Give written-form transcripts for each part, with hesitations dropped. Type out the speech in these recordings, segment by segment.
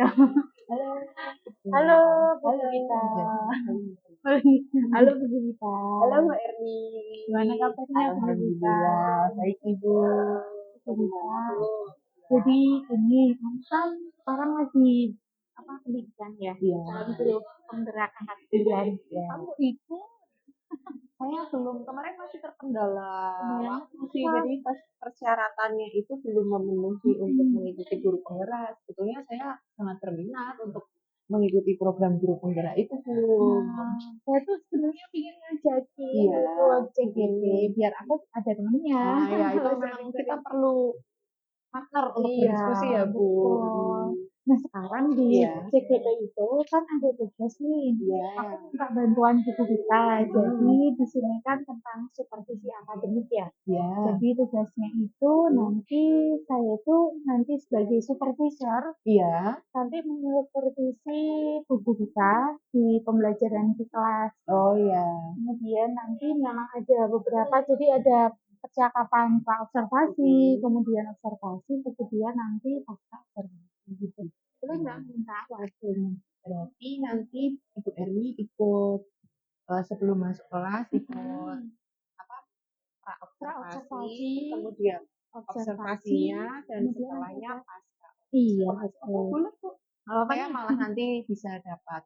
Halo, Halo, Bu halo, Gita. halo, Halo, Bu Gita. halo Mbak Erni. Gimana kabarnya, Bu Gita? Alhamdulillah, baik Ibu. Bu Gita. Jadi ini kan sekarang lagi pendidikan ya, Iya, dalam grup penggerak anak bulan. ya. Kamu itu Saya belum kemarin masih terkendala ya, waktu sih, jadi pas persyaratannya itu belum memenuhi untuk mengikuti guru penggerak. Sebetulnya saya sangat berminat untuk mengikuti program guru penggerak itu, Bu. saya tuh sebenarnya ingin ngajakin Iya. ikut CGT biar aku ada temennya. Nah, ya itu memang kita perlu partner untuk Iya, berdiskusi ya, Bu. betul. Nah, sekarang di Iya. CGT itu kan ada tugas nih. Iya. Aku minta bantuan buku kita. Jadi di sini kan tentang supervisi akademik ya. Iya. Jadi tugasnya itu nanti saya itu nanti sebagai supervisor Iya. nanti menyupervisi buku kita di pembelajaran di kelas. Oh iya. Kemudian nanti memang ada beberapa, jadi ada percakapan observasi, kemudian observasi, kemudian nanti pasca observasi gitu. Itu nggak minta waktunya. Berarti nanti Ibu Erni ikut sebelum masuk kelas ikut apa Observasi, observasi, kemudian observasinya dan kemudian setelahnya nanti pasca. iya, Oh, betul. boleh Bu. Apa Saya nih? malah nanti bisa dapat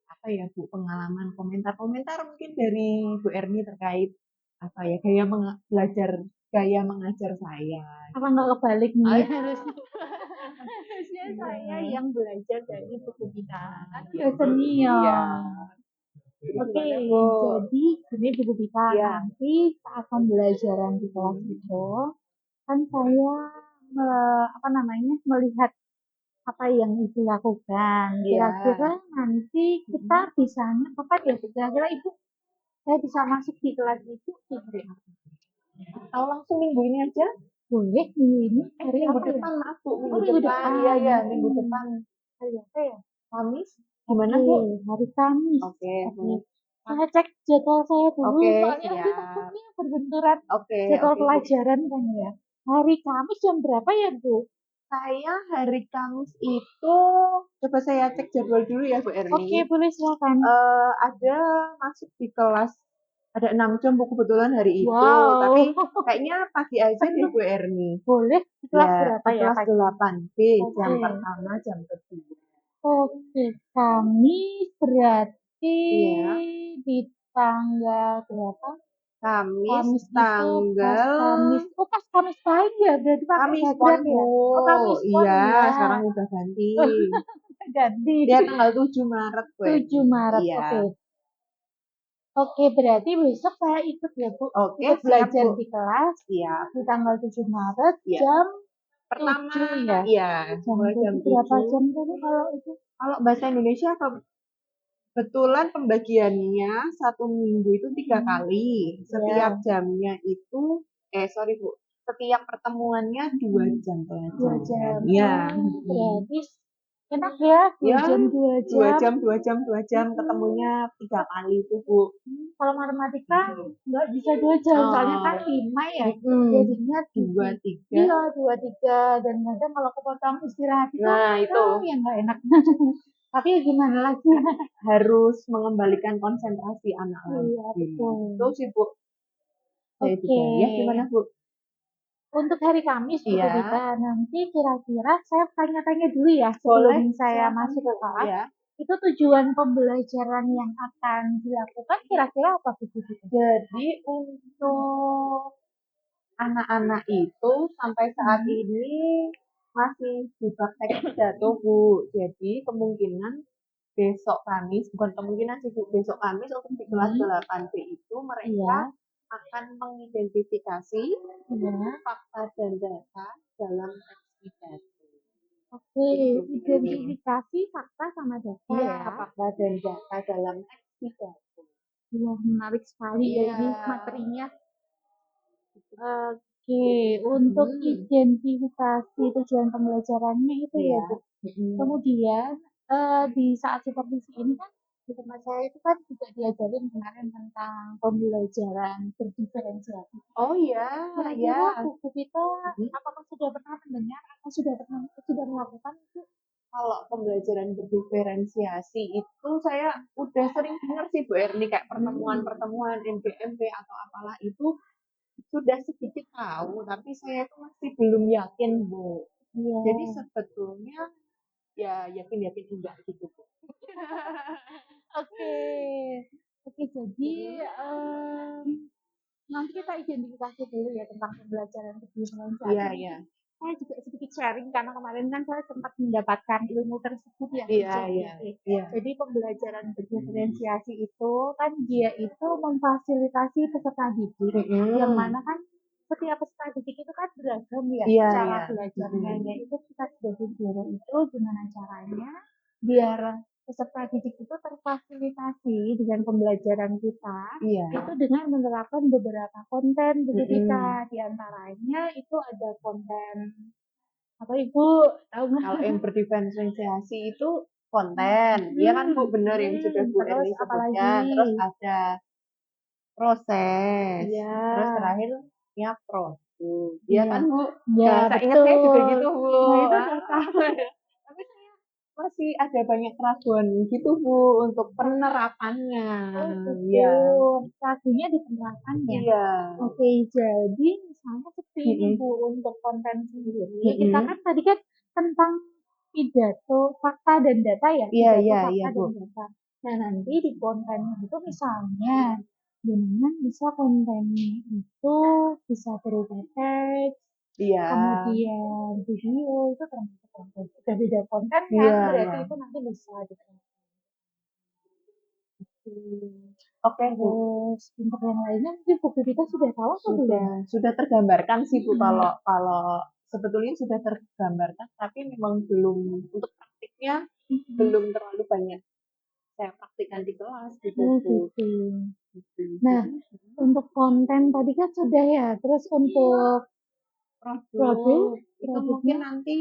apa ya Bu, pengalaman komentar-komentar mungkin dari Bu Erni terkait apa ya belajar gaya mengajar saya. Apa nggak kebalik nih? Ayo. Harusnya saya yang belajar dari buku kita. Kan dia senior. Iya. Oke, Gimana, Bu? jadi ini buku kita Iya. nanti saat pembelajaran di kelas itu kan saya melihat apa yang ibu lakukan. Iya. Kira-kira nanti kita bisanya kapan ya? Kira-kira ibu saya bisa masuk di kelas itu di hari apa? Atau langsung minggu ini aja? Boleh minggu ini hari Minggu apa ya? depan, maaf Bu, Oh, minggu minggu depan. depan. Iya, iya, minggu depan. Hari apa ya? Kamis? Gimana, Oke, Bu? hari Kamis. Oke, Oke. Bu. Saya cek jadwal saya dulu, Oke, soalnya nanti siap. takutnya berbenturan Oke, jadwal oke, Bu. pelajaran kan ya. Hari Kamis jam berapa ya, Bu? Saya hari Kamis itu, coba saya cek jadwal dulu ya, Bu Erni. Oke, boleh silakan. Ada masuk di kelas, ada 6 jam Bu kebetulan hari itu. Wow. Tapi kayaknya pagi aja deh Bu Erni. Boleh di kelas Ya, berapa di ya, kelas Pak? 8B, jam Oke. pertama, jam kedua. Oke, Kamis berarti Iya. di tanggal berapa? Kamis Kamis itu pas tanggal Kamis. Oh, pas Kamis pagi ya, berarti pakai Kamis program Pon, ya? Bu. Oh, Kamis Pon Iya, ya. sekarang udah ganti. Ganti. Ya, tanggal 7 Maret, Bu. 7 Maret, Iya. oke. Oke, berarti besok saya ikut ya, Bu. Oke, Ikut siap, belajar Bu. di kelas Siap. di tanggal 7 Maret Iya. jam Pertama, 7 ya. iya, Jam mulai 7 jam berapa 7. jam tadi kalau itu? Kalau bahasa Indonesia kebetulan pembagiannya satu minggu itu 3 kali. Setiap jamnya itu, sorry Bu, setiap pertemuannya 2 jam 2 pelajaran. jam. Iya. Berarti enak ya, 2 Ya, jam 2 2 jam. jam, 2 jam, 2 jam, ketemunya 3 kali itu Bu. Kalau matematika nggak bisa 2 jam, soalnya kan 5 ya. Jadinya 2, 3. Iya, 2, 3. Dan kadang kalau kepotong istirahat itu, Nah, itu yang nggak enak. Tapi ya gimana lagi? harus mengembalikan konsentrasi anak lagi. Iya, betul. Itu sih Bu. Saya Oke. juga. Ya, gimana Bu? Untuk hari Kamis buku Iya. kita, nanti kira-kira saya tanya-tanya dulu ya Boleh, sebelum saya silakan, masuk ke kelas. Ya. Itu tujuan pembelajaran yang akan dilakukan kira-kira apa buku kita? Jadi untuk anak-anak itu sampai saat ini masih di praktek pidato Bu. Jadi kemungkinan besok Kamis, bukan kemungkinan sih Bu, besok Kamis untuk di kelas 8B itu mereka akan mengidentifikasi fakta dan data dalam teks pidato. Oke, identifikasi fakta sama data Iya, ya. fakta dan data dalam teks pidato. Wah, menarik sekali ya ini materinya. Oke, untuk identifikasi tujuan pembelajarannya itu ya, Bu. Kemudian di saat supervisi ini kan di tempat saya itu kan juga diajarin kemarin tentang pembelajaran berdiferensiasi. Oh iya, Kira-kira buku kita apakah sudah pernah mendengar atau sudah melakukan itu? Kalau pembelajaran berdiferensiasi itu saya udah sering dengar sih Bu Erni, kayak pertemuan-pertemuan NBMP atau apalah itu sudah sedikit tahu, tapi saya itu masih belum yakin Bu. Iya. Jadi sebetulnya ya yakin-yakin enggak gitu Bu. Oke. Oke, jadi nanti kita identifikasi dulu ya tentang pembelajaran berdiferensiasi. Iya, iya. Saya juga sedikit sharing karena kemarin kan saya sempat mendapatkan ilmu tersebut ya Iya, iya, iya. Jadi pembelajaran berdiferensiasi itu kan dia itu memfasilitasi peserta didik yang mana kan setiap peserta didik itu kan beragam ya Iya, cara iya. belajarnya yaitu kita sebagai guru itu gimana caranya biar peserta didik itu terfasilitasi dengan pembelajaran kita Iya. itu dengan menerapkan beberapa konten kita di antaranya itu ada konten apa Ibu tahu nggak? Kalau yang berdiferensiasi itu konten, iya kan Bu, benar yang sudah Bu Terus Erni apalagi? sebutkan. Terus ada proses, Iya. terus terakhir ya produk, Iya. iya kan Bu? Ya, Bahasa ingat saya juga betul. gitu Bu. Nah, itu Ah. udah tahu. Tapi saya masih ada banyak keraguan gitu Bu untuk penerapannya. Oh, Iya. betul. Ragunya di penerapannya. Iya. Oke, jadi misalnya seperti ini Bu untuk konten sendiri. Kita kan tadi kan tentang pidato, fakta dan data ya. Iya, Pidato, iya, fakta iya Bu. dan data. Nah, nanti di kontennya itu misalnya dengan bisa kontennya itu bisa berupa teks, Iya. kemudian video itu termasuk konten. Sudah beda konten kan, Iya, berarti iya. itu nanti bisa Oke Bu. Terus untuk yang lainnya mungkin Bu kita sudah tahu atau belum? Sudah tergambarkan sih Bu, kalau sebetulnya sudah tergambarkan, tapi memang belum untuk praktiknya belum terlalu banyak saya praktikkan di kelas gitu Oh, Bu. gitu. Nah, untuk konten tadi kan sudah ya. Terus untuk produk itu produknya mungkin nanti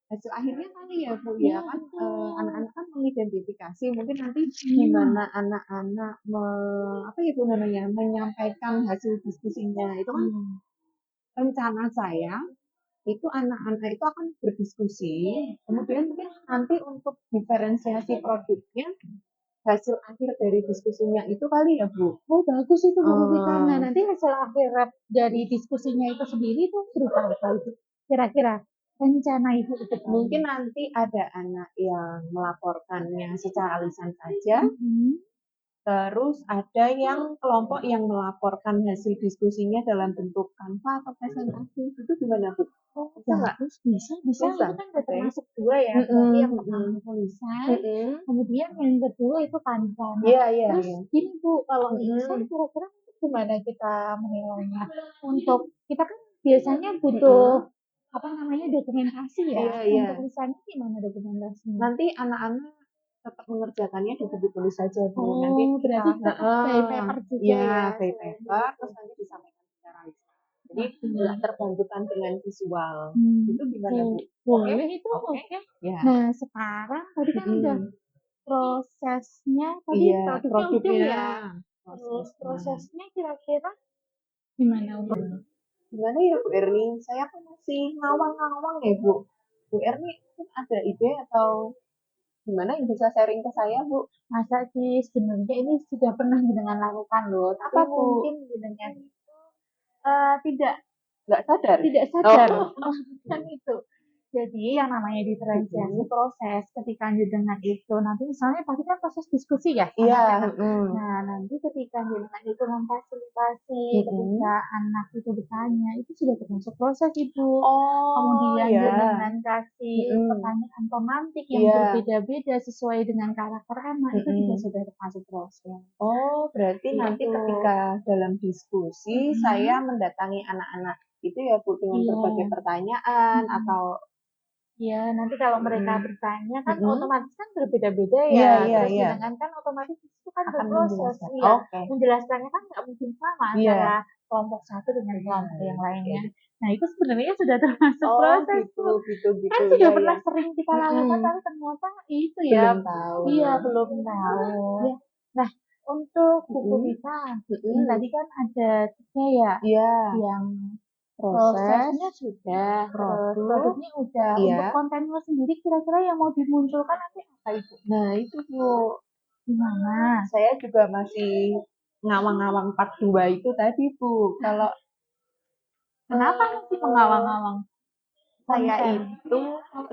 hasil akhirnya kali ya Bu ya iya, kan betul. anak-anak kan mengidentifikasi mungkin nanti gimana anak-anak apa ya Bu namanya menyampaikan hasil diskusinya itu kan rencana saya itu anak-anak itu akan berdiskusi, kemudian mungkin nanti untuk diferensiasi produknya hasil akhir dari diskusinya itu kali ya Bu. Oh, bagus itu Bu Vita. Nah, nanti hasil akhir dari diskusinya itu sendiri itu berupa apa itu? Kira-kira rencana Ibu itu Mungkin nanti ada anak yang melaporkannya secara lisan saja. Terus ada yang kelompok yang melaporkan hasil diskusinya dalam bentuk Canva atau presentasi. Itu gimana Bu? Oh, bagus, bisa. Itu kan udah termasuk dua ya. Berarti yang pertama tulisan, kemudian yang kedua itu Canva. Terus gini Bu, kalau tulisan kira-kira gimana kita menilainya? Untuk kita kan biasanya butuh apa namanya dokumentasi ya. Untuk tulisannya gimana dokumentasinya? Nanti anak-anak tetap mengerjakannya di buku tulis saja Bu. Oh, Nanti berarti tetap by paper juga ya. by paper, terus nanti disampaikan secara lisan. Jadi nggak terbantukan dengan visual. Itu gimana Bu? Boleh itu oke. Ya. Nah, sekarang tadi kan udah prosesnya tadi produknya udah ya. Terus prosesnya kira-kira gimana untuk Gimana ya Bu Erni? Saya kan masih ngawang-ngawang ya Bu. Bu Erni ada ide atau gimana yang bisa sharing ke saya Bu? Masa sih sebenarnya ini sudah pernah dengan lakukan loh, tapi Apa, Bu? mungkin dengan tidak sadar. Tidak sadar. Kan itu. Jadi yang namanya diferensiasi proses ketika dengan itu nanti misalnya tadi kan proses diskusi ya. Iya. Nah nanti ketika dengan itu memfasilitasi ketika anak itu bertanya itu sudah termasuk proses itu. Kemudian dengan kasih pertanyaan pemantik yang berbeda-beda sesuai dengan karakter anak itu juga sudah termasuk proses. Oh berarti nanti ketika dalam diskusi saya mendatangi anak-anak itu ya Bu dengan berbagai pertanyaan atau ya nanti kalau mereka bertanya kan otomatis kan berbeda-beda ya. Terus dengan kan otomatis itu kan berproses. Iya. Menjelaskannya kan nggak mungkin sama antara kelompok satu dengan kelompok yang lainnya. Nah itu sebenarnya sudah termasuk proses. Gitu. Kan sudah pernah sering kita lakukan tapi ternyata itu ya. Belum tahu. Iya belum tahu. Nah untuk buku kita ini tadi kan ada tiga ya yang prosesnya sudah, terus produk, produknya udah. iya. Untuk kontennya sendiri kira-kira yang mau dimunculkan nanti apa Ibu? Nah itu Bu, Gimana? saya juga masih ngawang-ngawang part 2 itu tadi Bu. Kalau Kenapa masih mengawang-awang? saya Konten. itu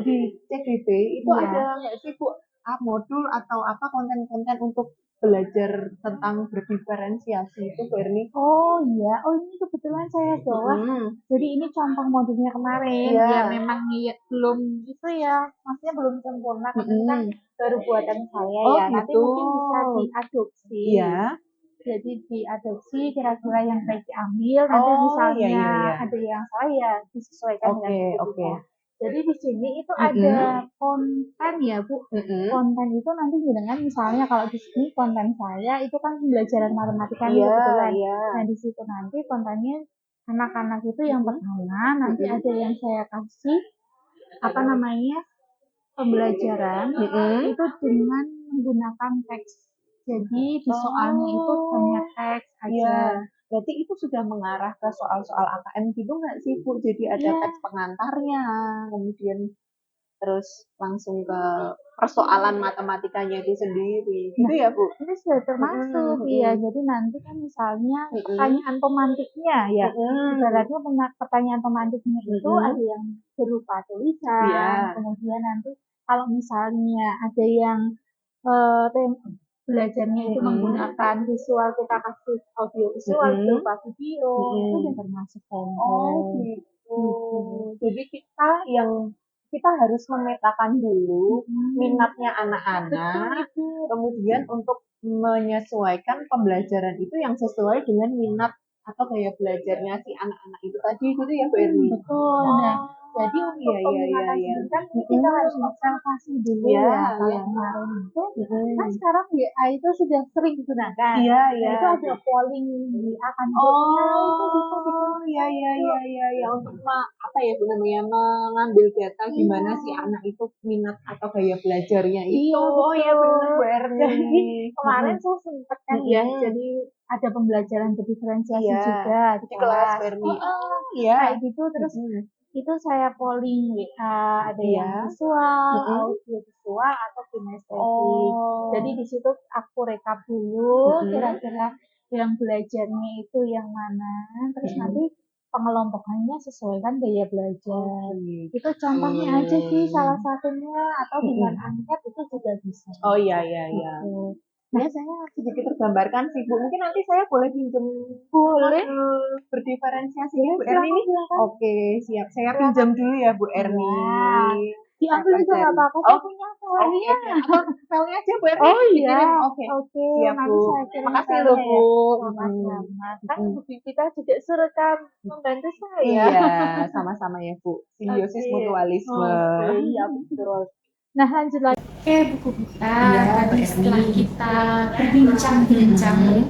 di CDB itu Iya. ada nggak sih Bu modul atau apa konten-konten untuk belajar tentang berdiferensiasi itu Bu Erni? Oh iya, oh ini kebetulan saya bawa. Jadi ini contoh modulnya kemarin. Iya. Ya memang belum itu ya, maksudnya belum sempurna karena ini kan baru buatan saya Oh, ya. Nanti gitu. mungkin bisa diadopsi. Iya. Jadi diadopsi kira-kira yang baik diambil. Nanti misalnya iya. ada yang salah ya disesuaikan dengan buku kita. Jadi di sini itu ada konten ya Bu. Konten itu nanti dengan misalnya kalau di sini konten saya itu kan pembelajaran matematika kebetulan. Nah di situ nanti kontennya anak-anak itu yang pertama nanti ada yang saya kasih apa namanya pembelajaran itu dengan menggunakan teks. Jadi di soalnya itu hanya teks aja. Berarti itu sudah mengarah ke soal-soal AKM gitu nggak sih Bu? Jadi ada teks pengantarnya, kemudian terus langsung ke persoalan matematikanya itu sendiri, gitu ya Bu? Ini sudah termasuk ya. Jadi nanti kan misalnya pertanyaan pemantiknya ya. Ibaratnya pertanyaan pemantiknya itu ada yang berupa tulisan. Kemudian nanti kalau misalnya ada yang belajarnya itu menggunakan visual, kita kasih audio visual berupa video, itu sudah termasuk konten. Jadi kita harus memetakan dulu minatnya anak-anak, kemudian untuk menyesuaikan pembelajaran itu yang sesuai dengan minat atau gaya belajarnya si anak-anak itu tadi gitu ya Bu Erni? Betul. Nah, jadi untuk peminatan sendiri kan kita harus observasi dulu ya. Kalau kemarin itu, kan sekarang WA itu sudah sering digunakan. Nah, itu ada polling WA kan. Iya. Untuk apa ya Bu namanya mengambil data gimana si anak itu minat atau gaya belajarnya itu. Oh iya benar Bu Erni. Jadi kemarin saya sempat kan ya, jadi ada pembelajaran berdiferensiasi juga di kelas Bu Erni. Kayak gitu terus itu saya polling WA, ada yang visual, audio visual atau kinestetik. Jadi di situ aku rekap dulu kira-kira yang belajarnya itu yang mana, terus nanti pengelompokannya sesuaikan gaya belajar. Itu contohnya aja sih salah satunya atau dengan angket itu juga bisa. Oh iya. Nah, saya sedikit tergambarkan sih Bu. Mungkin nanti saya boleh pinjam berdiferensiasi Bu Erni ini. Oke, siap. Saya pinjam dulu ya Bu Erni. Diambil juga nggak apa-apa. Saya punya filenya. Filenya aja Bu Erni. Oh iya. Oke. Siap Bu. Makasih loh Bu. Sama-sama. Kan Bu kita juga suruhkan membantu saya. Iya, sama-sama ya Bu. Simbiosis mutualisme. Iya betul. Nah lanjut lagi buku kita. Tadi setelah kita berbincang-bincang,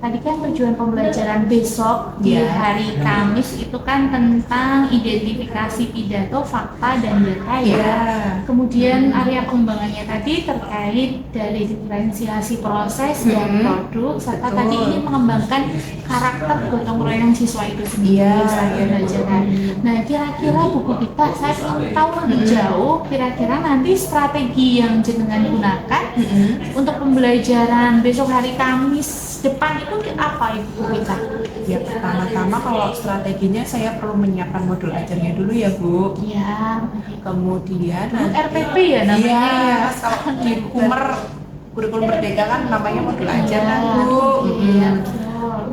tadi kan tujuan pembelajaran besok di hari Kamis itu kan tentang identifikasi pidato, fakta, dan data ya. Kemudian area pengembangannya tadi terkait dari diferensiasi proses dan produk, serta tadi ini mengembangkan karakter gotong royong siswa itu sendiri saat pembelajaran. Nah kira-kira buku kita, saya ingin tahu lebih jauh kira-kira nanti strategi yang jenengan gunakan untuk pembelajaran besok hari Kamis depan itu apa Ibu kita? Ya pertama-tama kalau strateginya saya perlu menyiapkan modul ajarnya dulu ya Bu. Iya. Kemudian RPP ya namanya. Iya, kalau di kurikulum Merdeka kan namanya modul ajar kan Bu.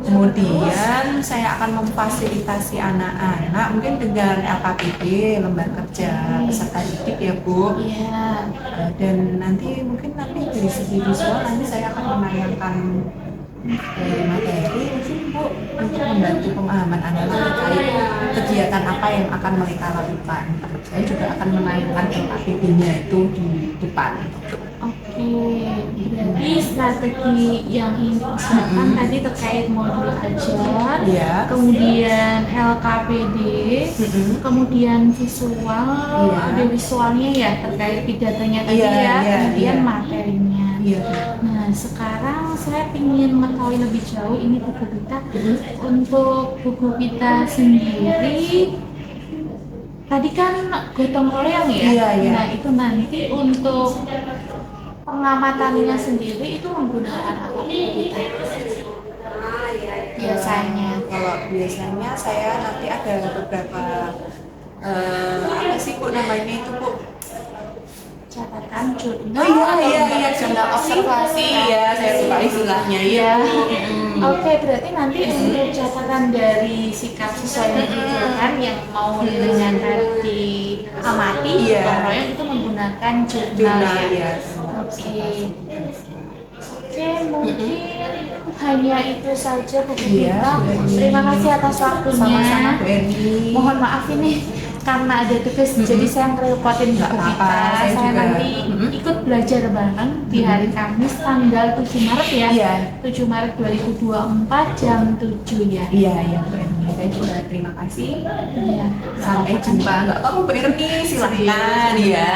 Kemudian saya akan memfasilitasi anak-anak mungkin dengan LKPD, lembar kerja peserta didik ya Bu. Iya. Dan nanti dari segi visual nanti saya akan menayangkan materi mungkin Bu untuk membantu pemahaman anak-anak terkait kegiatan apa yang akan mereka lakukan. Saya juga akan menayangkan LKPD-nya itu di depan. Berarti strategi yang ini digunakan tadi terkait modul ajar, kemudian LKPD, kemudian visual, ada visualnya ya terkait pidatonya tadi kemudian materinya. Nah sekarang saya ingin mengetahui lebih jauh ini buku kita. Untuk buku kita sendiri, tadi kan gotong royong ya? Iya, iya. Nah itu nanti untuk pengamatannya sendiri itu menggunakan apa buku kita? Biasanya. Kalau biasanya saya nanti ada beberapa apa sih Bu namanya itu Bu? Catatan jurnal. Oh iya jurnal observasi ya, saya lupa istilahnya ya. Oke, berarti nanti untuk catatan dari sikap siswa yang dibutuhkan yang mau ternyata diamati, Iya. gotong royong itu menggunakan jurnal Jurnal ya. ya. Oke. Oke, mungkin hanya itu saja buku Iya, kita. Bu Erni. Terima kasih atas waktunya. Sama-sama Bu Erni. Mohon maaf ini karena ada tugas, jadi saya ngerepotin Nggak buku apa-apa, kita. saya Saya juga. nanti ikut belajar bareng di hari Kamis tanggal 7 Maret ya. Iya. 7 Maret 2024 jam 7 ya. Iya Bu Erni. Saya juga terima kasih. Iya. Sampai jumpa. Nggak apa-apa Bu Erni, silahkan ya.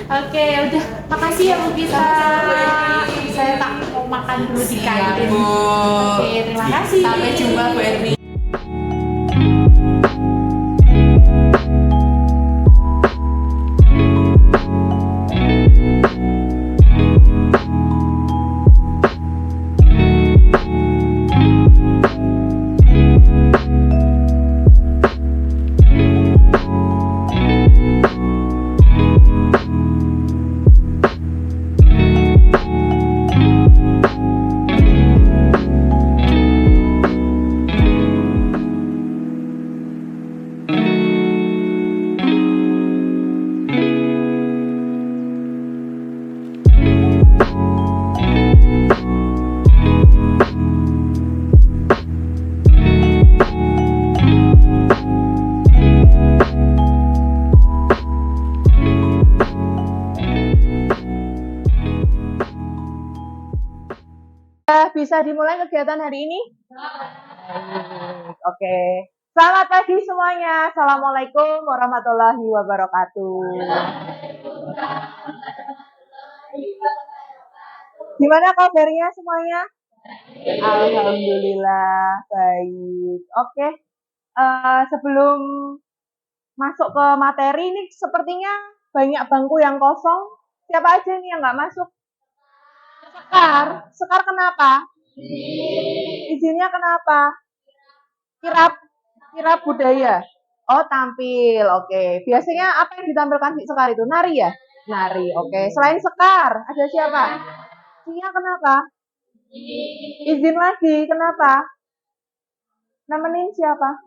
Oke, udah. Makasih ya Bu Gita. Sama-sama, Bu Erni. Saya tak mau makan dulu di Siap, kantin. Bu. Oke, terima kasih. Sampai jumpa Bu Erni. Bisa dimulai kegiatan hari ini? Baik, oke. Selamat pagi semuanya. Assalamualaikum warahmatullahi wabarakatuh. Gimana kabarnya semuanya? Alhamdulillah baik. Oke. Sebelum masuk ke materi ini sepertinya banyak bangku yang kosong. Siapa aja nih yang nggak masuk? Sekar kenapa? Izinnya kenapa? Kirap budaya. Oh, tampil. Oke. Biasanya apa yang ditampilkan di Sekar itu? Nari ya? Nari. Oke. Selain Sekar, ada siapa? Sia kenapa? Izin lagi. Kenapa? Nemenin siapa?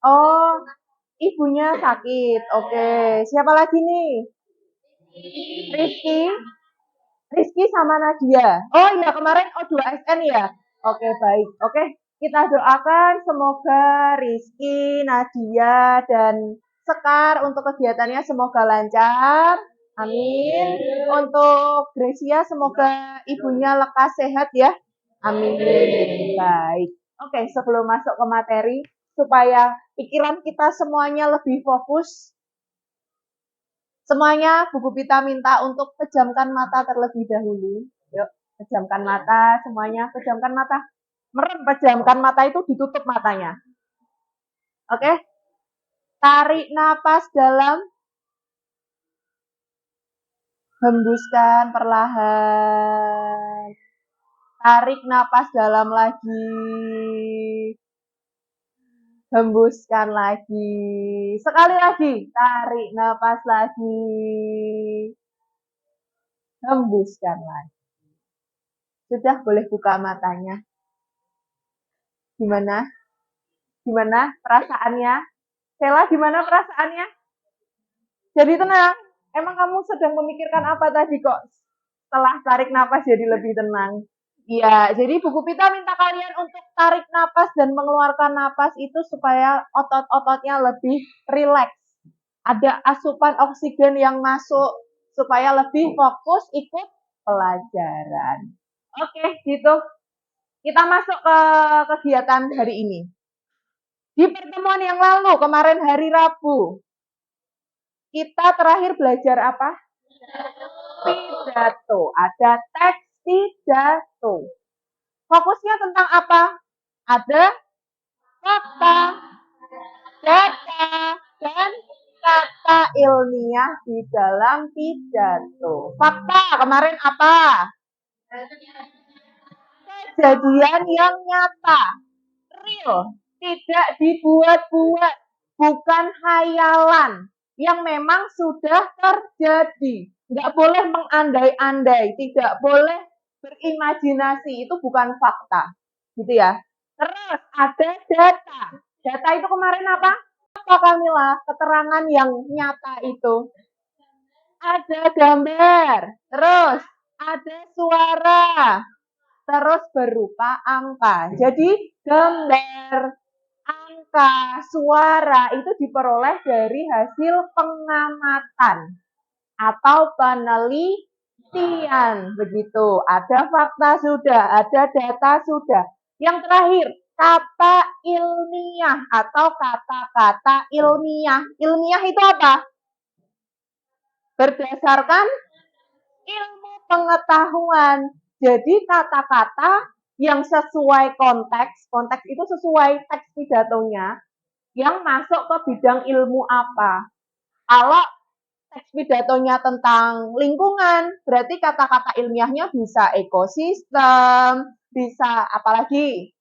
Oh, ibunya sakit. Oke. Siapa lagi nih? Rizky sama Nadia. Oh iya, kemarin O2SN ya? Oke, baik. Oke, kita doakan semoga Rizky, Nadia, dan Sekar untuk kegiatannya semoga lancar. Amin. Untuk Gracia semoga ibunya lekas sehat ya. Amin. Baik. Oke, sebelum masuk ke materi, supaya pikiran kita semuanya lebih fokus, semuanya Bu Pita minta untuk pejamkan mata terlebih dahulu. Yuk, pejamkan mata, semuanya pejamkan mata. Merem, pejamkan mata itu ditutup matanya. Oke? Tarik napas dalam. Hembuskan perlahan. Tarik napas dalam lagi. Hembuskan lagi. Sekali lagi. Tarik napas lagi. Hembuskan lagi. Sudah, boleh buka matanya. Gimana? Gimana perasaannya? Sela, gimana perasaannya? Jadi tenang. Emang kamu sedang memikirkan apa tadi kok setelah tarik napas jadi lebih tenang? Iya, jadi Bu Pita minta kalian untuk tarik napas dan mengeluarkan napas itu supaya otot-ototnya lebih rileks. Ada asupan oksigen yang masuk supaya lebih fokus ikut pelajaran. Oke, gitu. Kita masuk ke kegiatan hari ini. Di pertemuan yang lalu, kemarin hari Rabu, kita terakhir belajar apa? Pidato. Ada teks, pidato. Fokusnya tentang apa? Ada fakta, data, dan kata ilmiah di dalam pidato. Fakta kemarin apa? Kejadian yang nyata, real, tidak dibuat-buat, bukan hayalan, yang memang sudah terjadi. Nggak boleh mengandai-andai, tidak boleh berimajinasi, itu bukan fakta. Gitu ya. Terus ada data. Data itu kemarin apa? Apa Kamila? Keterangan yang nyata itu. Ada gambar, terus ada suara, terus berupa angka. Jadi gambar, angka, suara itu diperoleh dari hasil pengamatan atau penelitian. Begitu. Ada fakta sudah, ada data sudah. Yang terakhir, kata ilmiah atau kata-kata ilmiah. Ilmiah itu apa? Berdasarkan ilmu pengetahuan. Jadi kata-kata yang sesuai konteks itu sesuai teks pidatonya, yang masuk ke bidang ilmu apa. Kalau teks pidatonya tentang lingkungan, berarti kata-kata ilmiahnya bisa ekosistem, bisa apalagi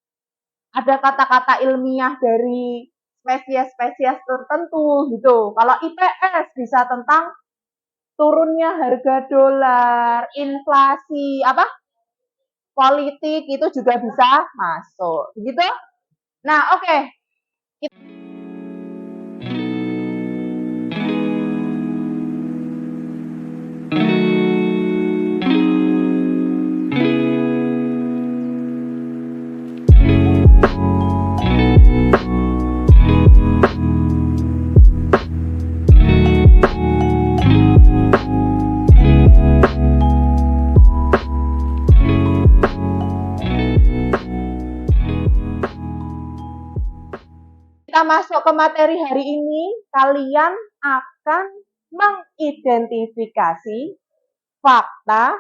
ada kata-kata ilmiah dari spesies-spesies tertentu gitu. Kalau IPS bisa tentang turunnya harga dolar, inflasi, apa? Politik itu juga bisa masuk. Begitu? Nah, oke. Kita masuk ke materi hari ini, kalian akan mengidentifikasi fakta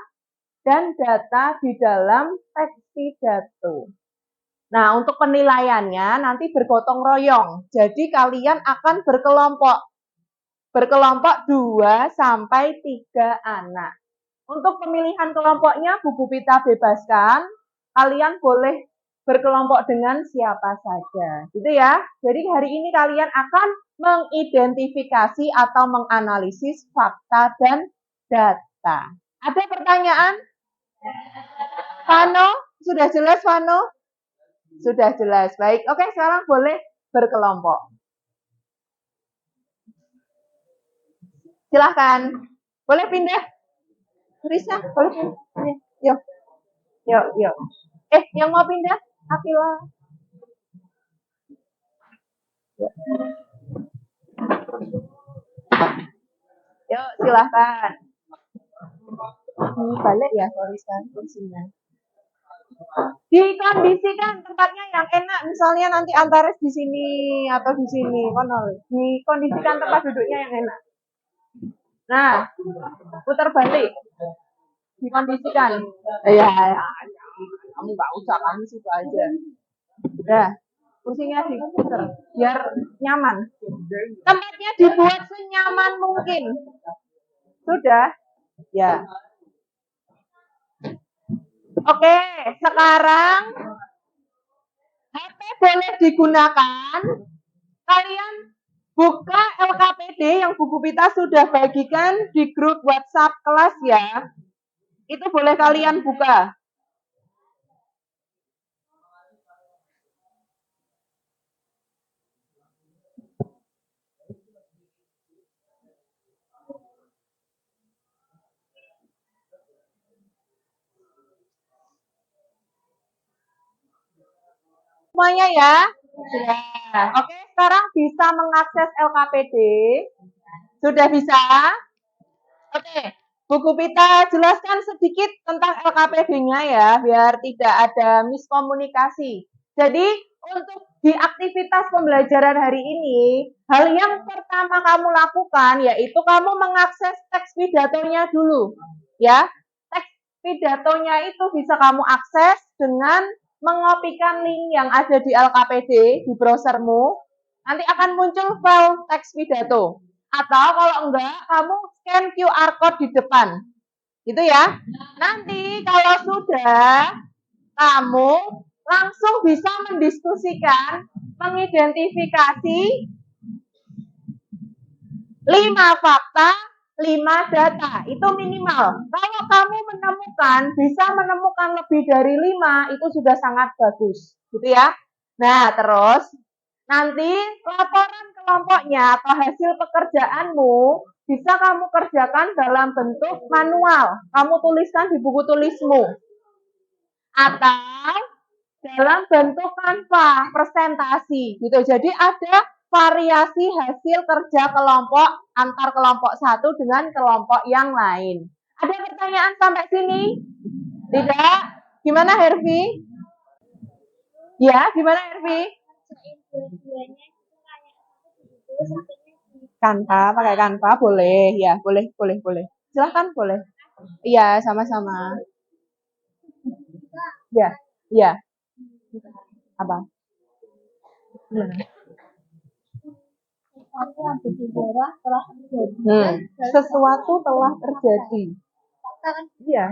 dan data di dalam teks pidato. Nah, untuk penilaiannya nanti bergotong royong. Jadi kalian akan berkelompok. Berkelompok 2 sampai 3 anak. Untuk pemilihan kelompoknya Bu Pupita bebaskan. Kalian boleh berkelompok dengan siapa saja. Gitu ya. Jadi hari ini kalian akan mengidentifikasi atau menganalisis fakta dan data. Ada pertanyaan? Vano? Sudah jelas Vano? Sudah jelas. Baik. Oke, sekarang boleh berkelompok. Silahkan. Boleh pindah? Risa, boleh pindah? Yuk. Yuk. Yang mau pindah? Akila. Yuk, silahkan. Balik ya, Risa, kursinya. Dikondisikan tempatnya yang enak, misalnya nanti Antares di sini atau di sini, dikondisikan tempat duduknya yang enak. Nah, putar balik, dikondisikan. Ya, kamu nggak usah, kamu situ aja. Udah, kursinya diputar biar nyaman. Tempatnya dibuat senyaman mungkin. Sudah, ya. Oke, sekarang HP boleh digunakan. Kalian buka LKPD yang Bu Pupita sudah bagikan di grup WhatsApp kelas ya. Itu boleh kalian buka. Semuanya ya. Sudah. Oke, sekarang bisa mengakses LKPD. Sudah bisa? Oke. Bu Pupita jelaskan sedikit tentang LKPD-nya ya, biar tidak ada miskomunikasi. Jadi, untuk di aktivitas pembelajaran hari ini, hal yang pertama kamu lakukan yaitu kamu mengakses teks pidatonya dulu. Ya, teks pidatonya itu bisa kamu akses dengan mengopikan link yang ada di LKPD di browsermu. Nanti akan muncul file teks pidato. Atau kalau enggak, kamu scan QR code di depan. Gitu ya. Nanti kalau sudah, kamu langsung bisa mendiskusikan, mengidentifikasi 5 fakta, 5 data. Itu minimal. Kalau kamu bisa menemukan lebih dari 5, itu sudah sangat bagus. Gitu ya. Nah, terus nanti laporan kelompoknya atau hasil pekerjaanmu bisa kamu kerjakan dalam bentuk manual. Kamu tuliskan di buku tulismu. Atau dalam bentuk Canva, presentasi gitu. Jadi ada variasi hasil kerja kelompok antar kelompok satu dengan kelompok yang lain. Ada pertanyaan sampai sini? Tidak? Gimana Hervi? Ya, gimana Hervi? Canva, pakai Canva boleh, ya, boleh. Silahkan boleh. Iya, sama-sama. Ya, ya. Apa? Sesuatu telah terjadi. Iya.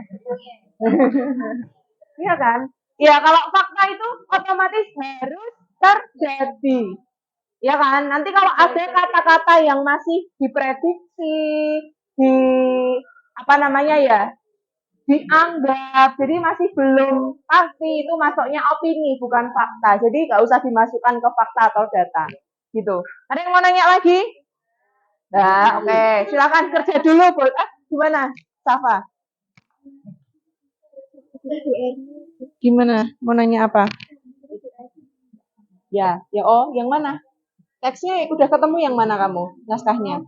Iya kan? Ya, kalau fakta itu otomatis harus terjadi. Ya kan? Nanti kalau ada kata-kata yang masih diprediksi, dianggap, jadi masih belum pasti, itu masuknya opini bukan fakta. Jadi nggak usah dimasukkan ke fakta atau data. Gitu. Ada yang mau nanya lagi? Nah, oke. Silakan kerja dulu, Bu. Gimana, Safa? Gimana? Mau nanya apa? Ya, yang mana? Teksnya udah ketemu yang mana kamu? Naskahnya?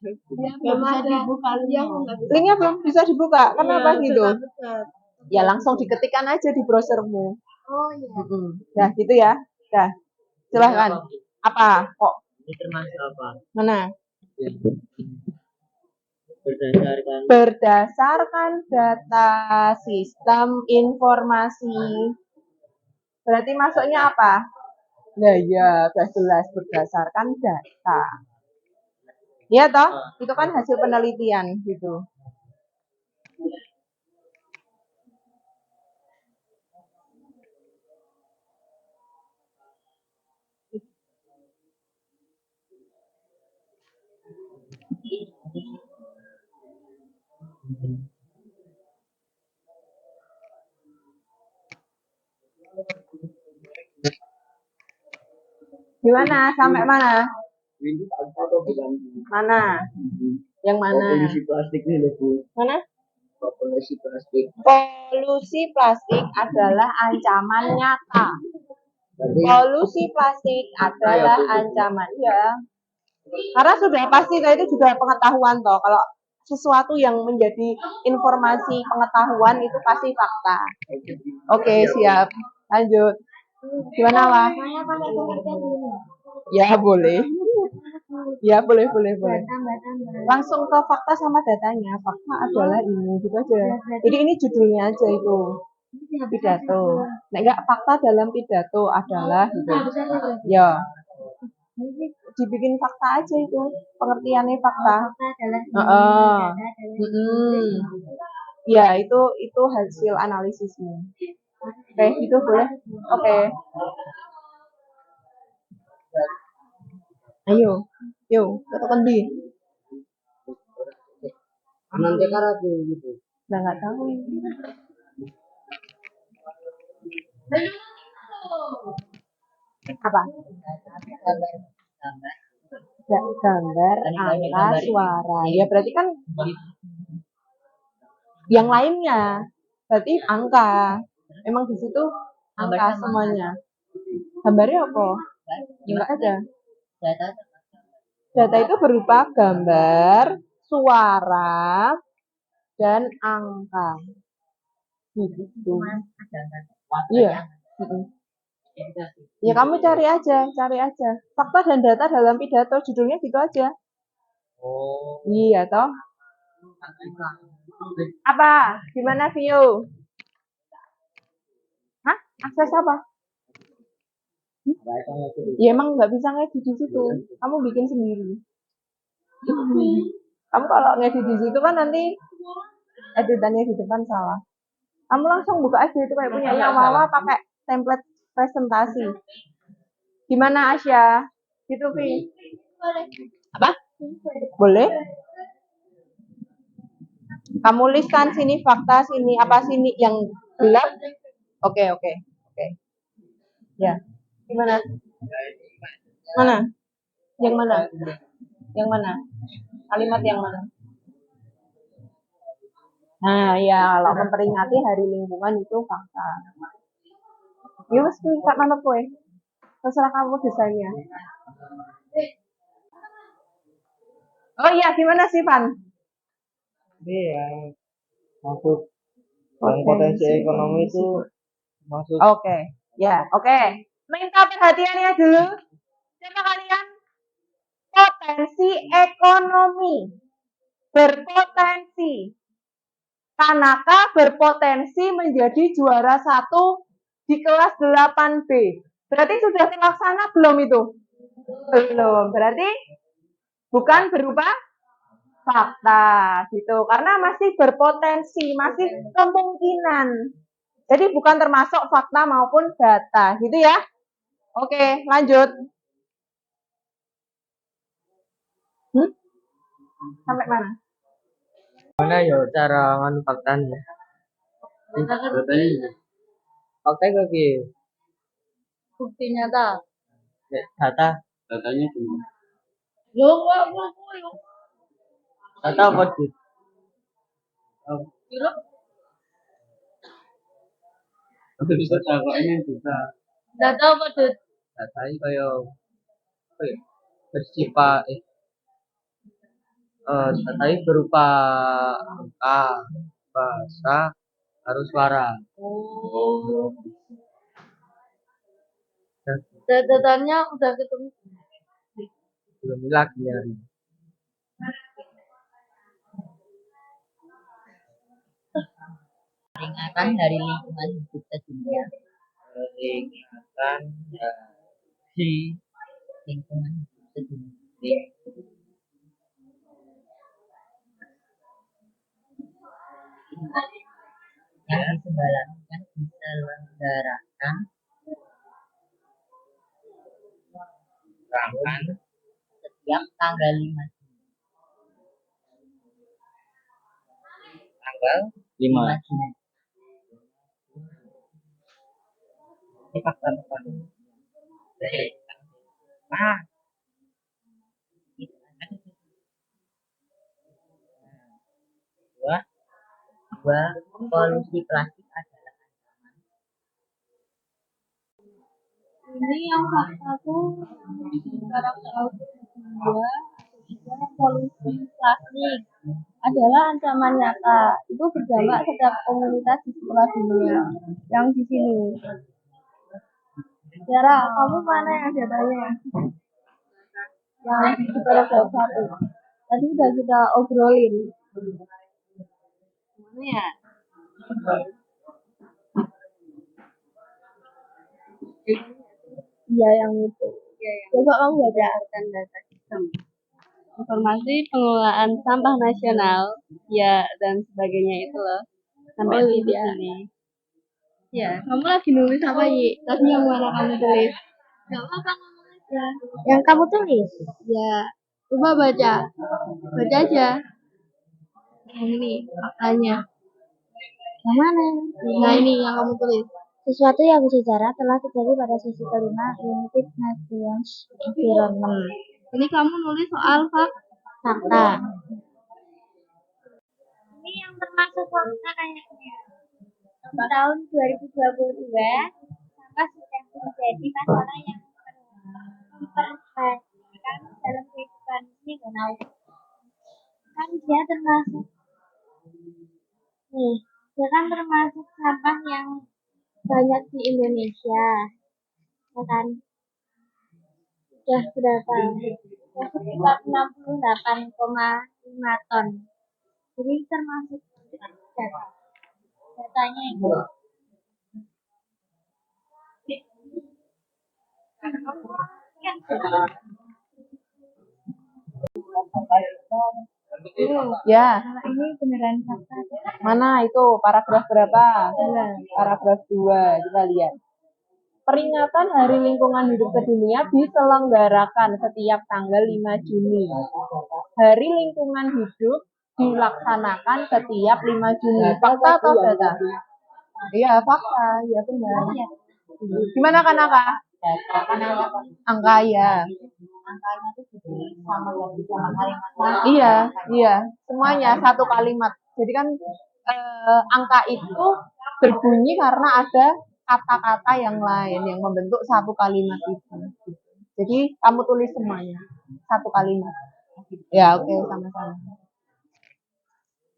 Belum bisa dibuka Linknya belum bisa dibuka. Kenapa gitu? Ya langsung diketikkan aja di browsermu. Oh iya. Nah, gitu ya. Dah. Silahkan. Apa? Kok? Ini termasuk apa? Mana? Berdasarkan Berdasarkan data sistem informasi. Berarti masuknya apa? Nah ya, udah jelas berdasarkan data. Iya toh? Itu kan hasil penelitian gitu. Gimana? Sampai mana? Mana? Yang mana? Polusi plastik nih loh Bu. Mana? Polusi plastik. Polusi plastik adalah ancaman nyata. Polusi plastik adalah ancaman. Ya. Karena sudah pasti itu juga pengetahuan toh. Kalau sesuatu yang menjadi informasi pengetahuan itu pasti fakta. Oke, siap. Lanjut. Gimana, Wah? Saya pakai pengertian dulu. Ya, boleh. Ya, boleh. Tambah. Langsung ke fakta sama datanya. Fakta adalah ini, gitu aja. Jadi ini judulnya aja itu. Pidato. Nah, enggak, fakta dalam pidato adalah gitu. Ya. Dibikin fakta aja itu. Pengertiannya fakta. Ya, itu hasil analisisnya. Oke, itu boleh. Oke. Ayo, yuk, katakan di. Nanti karena gitu. Nggak tahu. Apa? Gambar, angka, suara. Ya berarti kan yang lainnya. Berarti angka. Emang di situ angka semuanya. Gambarnya apa? Enggak ada. Data itu berupa gambar, suara, dan angka. Gitu. Iya. Ya kamu cari aja. Fakta dan data dalam pidato, judulnya gitu aja. Oh. Iya toh. Apa? Gimana Vio? Hah? Akses apa? Ya emang nggak bisa ngedit di situ. Kamu bikin sendiri. Kamu kalau ngedit di situ kan nanti editannya di depan salah. Kamu langsung buka aja itu kayak punyanya Wawa pakai template presentasi. Gimana Asya? Gitu Vi. Apa? Boleh? Kamu listkan sini fakta, sini apa sini yang gelap. Oke. Ya. Gimana? Mana? Yang mana? Yang mana? Kalimat yang mana? Nah, ya kalau memperingati Hari Lingkungan itu fakta. Ya mesti Kak manut kowe. Terserah kamu desainnya. Oh iya, gimana sih, Pan? Ini yang maksud yang potensi ekonomi itu maksud Oke. Ya, oke. Minta perhatiannya dulu. Siapa kalian? Potensi ekonomi. Berpotensi. Tanaka berpotensi menjadi juara 1 di kelas 8B. Berarti sudah terlaksana belum itu? Belum. Berarti bukan berupa fakta gitu. Karena masih berpotensi, masih kemungkinan. Jadi bukan termasuk fakta maupun data, gitu ya. Oke, lanjut. Sampai mana? mana ya cara manfaatkannya. Fakta kaki Bukti nyata. datanya cuma Lo kok data apa sih? Bisa cakapnya juga data apa tuh? datanya kayak apa ya? Bersifat datanya berupa angka, bahasa, harus suara. Oh. Datanya udah ketemu. Belum lagi nyari. Peringatan Hari Lingkungan Hidup Sedunia. Peringatan dari Lingkungan Hidup Sedunia. Yang diselenggarakan setiap tanggal 5 Juni. tanggal 5 Juni. ini fakta apa? Dua, polusi plastik adalah ancaman. Ini yang faktaku sekarang tahu dua polusi plastik adalah ancaman nyata. Itu berdampak terhadap komunitas di seluruh dunia. Yang di sini. Tiara, kamu mana yang datanya? Yang di paragraf 1. Tadi udah kita obrolin. Mana ya? Iya yang itu. Coba kamu baca data sistem. Informasi pengelolaan sampah nasional, ya dan sebagainya itu loh. Sampai di sini. Ya, kamu lagi nulis apa Yi? Tadi yang mana kamu tulis? Gak apa-apa ngomong aja. Yang kamu tulis? Ya, coba baca. Baca aja. Yang ini faktanya. Yang mana? Nah ini yang kamu tulis. Sesuatu yang bersejarah telah terjadi pada sesi kelima United Nations Environment. Ini kamu nulis soal Fakta. Ini yang termasuk fakta kayaknya. Tahun 2022, sampah sudah menjadi masalah yang memperhatikan dalam kehidupan nasional. Kan dia termasuk sampah yang banyak di Indonesia. Ya kan? Sudah berapa? Sekitar 68,5 ton. Jadi termasuk data. Datanya itu. Ya, Kalau ini beneran fakta. mana itu paragraf berapa? Paragraf 2, kita lihat. Peringatan Hari Lingkungan Hidup Sedunia diselenggarakan setiap tanggal 5 Juni. Hari Lingkungan Hidup dilaksanakan setiap 5 Juni. Fakta atau data? Iya, fakta. Iya, benar. Gimana kan angka? Angka ya. Angkanya itu jadi sama lagi sama kalimatnya. Iya, iya. Semuanya satu kalimat. Jadi kan angka itu berbunyi karena ada kata-kata yang lain yang membentuk satu kalimat itu. Jadi kamu tulis semuanya satu kalimat. Ya, oke, sama-sama.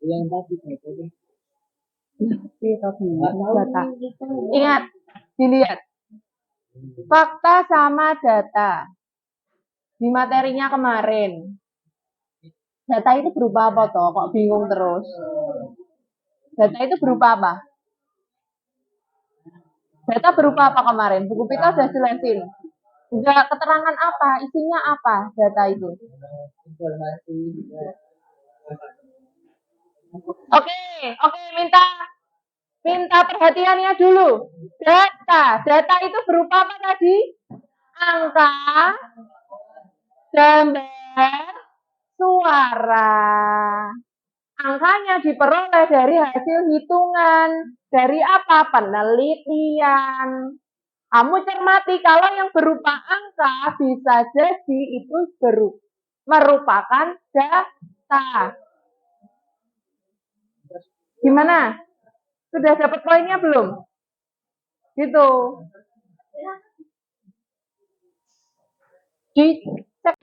Yang tadi Data. Ingat, dilihat. Fakta sama data. Di materinya kemarin. Data itu berupa apa toh? Kok bingung terus? Data itu berupa apa? Data berupa apa kemarin? Buku kita sudah jelasin. Enggak keterangan apa, isinya apa data itu? informasi Oke, minta perhatiannya dulu. Data itu berupa apa tadi? Angka, gambar, suara. Angkanya diperoleh dari hasil hitungan. Dari apa? Penelitian. Kamu cermati kalau yang berupa angka bisa jadi itu merupakan data. Gimana? Sudah dapat poinnya belum? Gitu. Dicek.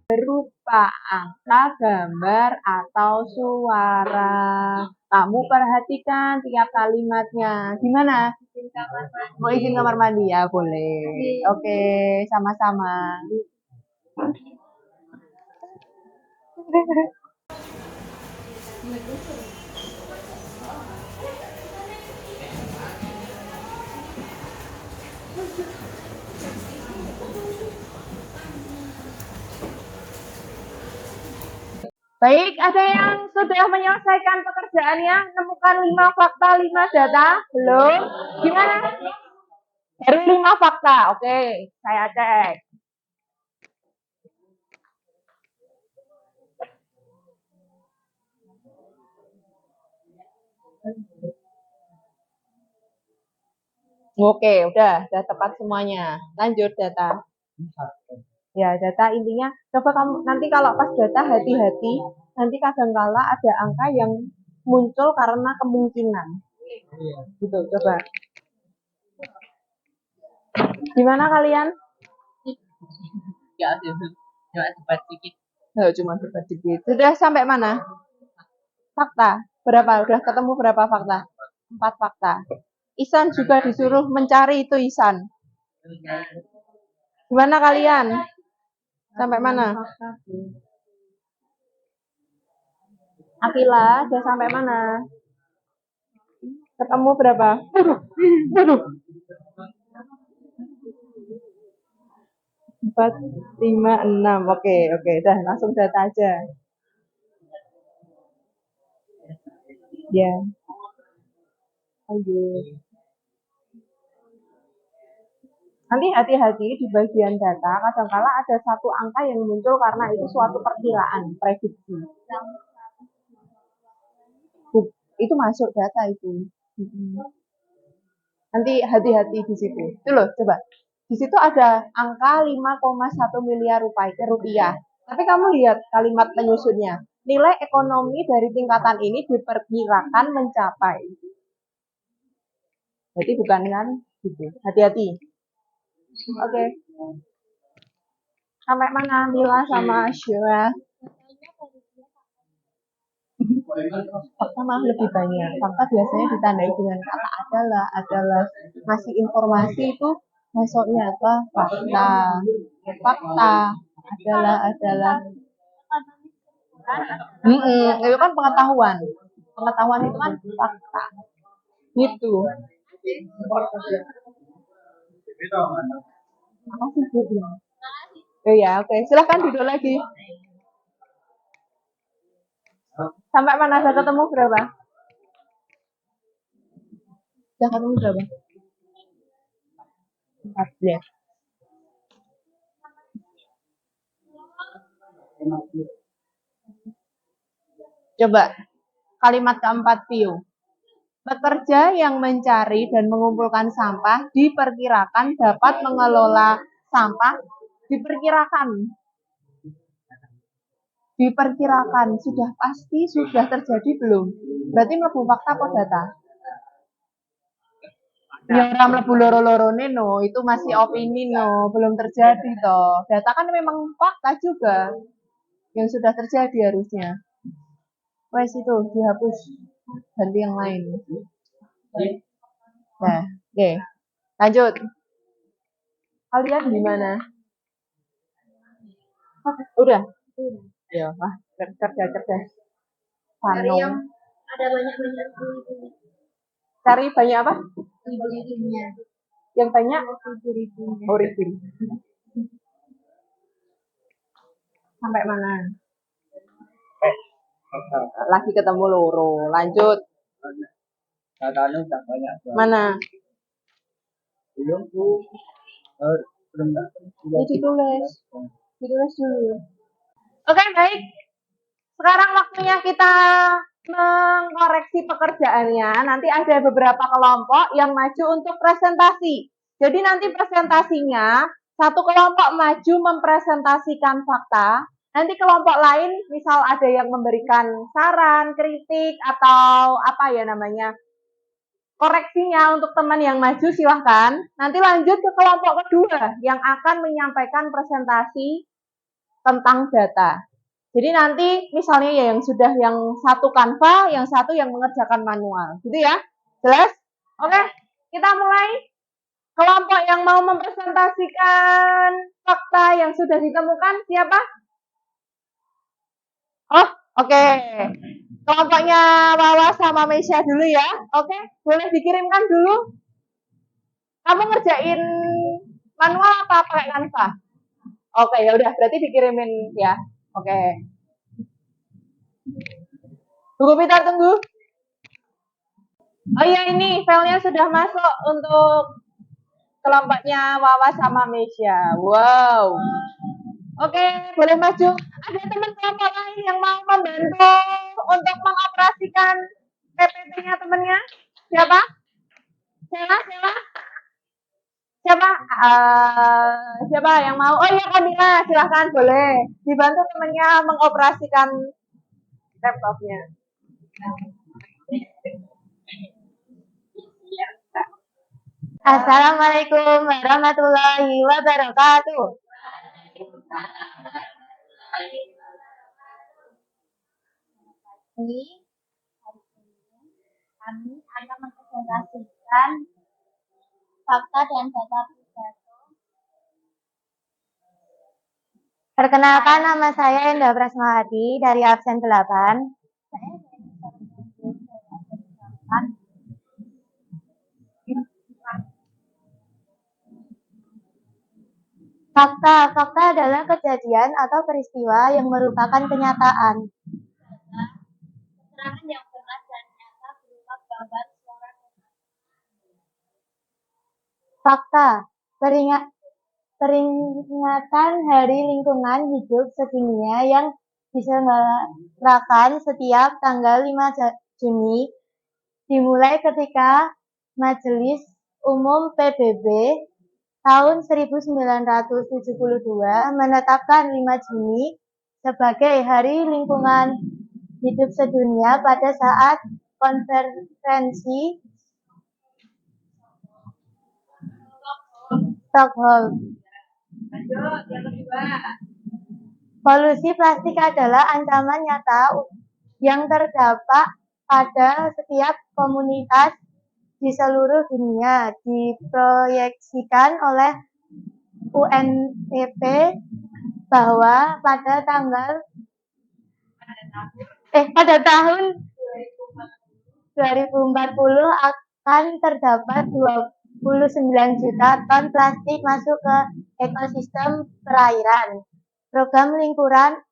Berupa angka, gambar, atau suara. Kamu perhatikan tiap kalimatnya. Gimana? Mau izin kamar mandi? Ya, boleh. Oke, sama-sama. Baik, ada yang sudah menyelesaikan pekerjaannya? Menemukan 5 fakta, 5 data? Belum? Gimana? Dari 5 fakta. Oke, saya cek. Oke, udah tepat semuanya. Lanjut data. Ya, data intinya, coba kamu nanti kalau pas data hati-hati, nanti kadangkala ada angka yang muncul karena kemungkinan. Gitu, coba. Gimana kalian? Ya, cuma sempat sedikit. Cuma debat dikit. Sudah sampai mana? Fakta. Berapa? Udah ketemu berapa fakta? 4 fakta. Isan juga disuruh mencari itu Isan. Gimana kalian? Sampai mana? Akila, sudah sampai mana? Ketemu berapa? Aduh. 4, 5, 6. Oke. Dah, langsung data aja. Ya. Lanjut. Nanti hati-hati di bagian data, kadangkala ada satu angka yang muncul karena itu suatu perkiraan, prediksi. Itu masuk data itu. Nanti hati-hati di situ. Itu loh, coba. Di situ ada angka 5,1 miliar rupiah. Tapi kamu lihat kalimat penyusunnya. nilai ekonomi dari tingkatan ini diperkirakan mencapai. Berarti bukan kan? Gitu. Hati-hati. Oke. Sampai mana Mila sama Syura? Fakta malah lebih banyak. Fakta biasanya ditandai dengan kata adalah. Ngasih informasi itu masuknya apa? Fakta. Adalah. Itu kan pengetahuan. Pengetahuan itu kan fakta. Gitu. Makasih Bu. Oh ya, oke. Silahkan duduk lagi. Sampai mana saya ketemu berapa? Sudah ketemu berapa? 14. Coba kalimat keempat view. Pekerja yang mencari dan mengumpulkan sampah diperkirakan dapat mengelola sampah. Diperkirakan sudah pasti sudah terjadi belum? Berarti mlebu fakta apa data? Ya ora mlebu loro-lorone no, itu masih opini no, belum terjadi toh. Data kan memang fakta juga yang sudah terjadi harusnya. Wes itu dihapus, ganti yang lain. Nah, oke. Lanjut. Kalian gimana? Udah. Ya, wah, cerdas. Cari yang ada banyak-banyak ribu-ribunya. Cari banyak apa? Ribu-ribunya. Yang banyak? Ribu-ribunya. Oh, ribu. Sampai mana? Lagi ketemu loro. Lanjut. Katanya udah banyak. Mana? Belum Bu. Belum. Ini ditulis dulu. Oke, baik. Sekarang waktunya kita mengkoreksi pekerjaannya. Nanti ada beberapa kelompok yang maju untuk presentasi. Jadi nanti presentasinya, satu kelompok maju mempresentasikan fakta. Nanti kelompok lain, misal ada yang memberikan saran, kritik, atau apa ya namanya, koreksinya untuk teman yang maju silahkan. Nanti lanjut ke kelompok kedua yang akan menyampaikan presentasi tentang data. Jadi nanti misalnya ya yang sudah yang satu Canva, yang satu yang mengerjakan manual. Gitu ya? Jelas? Oke, kita mulai. Kelompok yang mau mempresentasikan fakta yang sudah ditemukan siapa? Oh, oke. Kelompoknya Wawa sama Meisha dulu ya. Oke, boleh dikirimkan dulu. Kamu ngerjain manual apa pakai Canva? Oke, ya udah berarti dikirimin ya. Oke. Tunggu Peter, tunggu. Oh iya, ini filenya sudah masuk untuk kelompoknya Wawa sama Meisha. Wow. Oke, boleh maju. Ada teman kelompok lain yang mau membantu untuk mengoperasikan PPT-nya temennya? Siapa? Siapa yang mau? Oh iya, Kamila, silahkan boleh dibantu temennya mengoperasikan laptopnya. Assalamualaikum warahmatullahi wabarakatuh. Kami akan mempresentasikan fakta dan data pidato. Perkenalkan, nama saya Indah Prasmawati dari absen 8. Fakta adalah kejadian atau peristiwa yang merupakan kenyataan. Keterangan yang benar dan nyata berupa gambar, suara, dan Fakta, peringatan Hari Lingkungan Hidup Sedunia yang diselenggarakan setiap tanggal 5 Juni dimulai ketika Majelis Umum PBB tahun 1972 menetapkan 5 Juni sebagai Hari Lingkungan hidup sedunia pada saat konferensi Stockholm. Polusi plastik adalah ancaman nyata yang terdapat pada setiap komunitas di seluruh dunia, diproyeksikan oleh UNEP bahwa pada tahun 2040 akan terdapat 29 juta ton plastik masuk ke ekosistem perairan. Program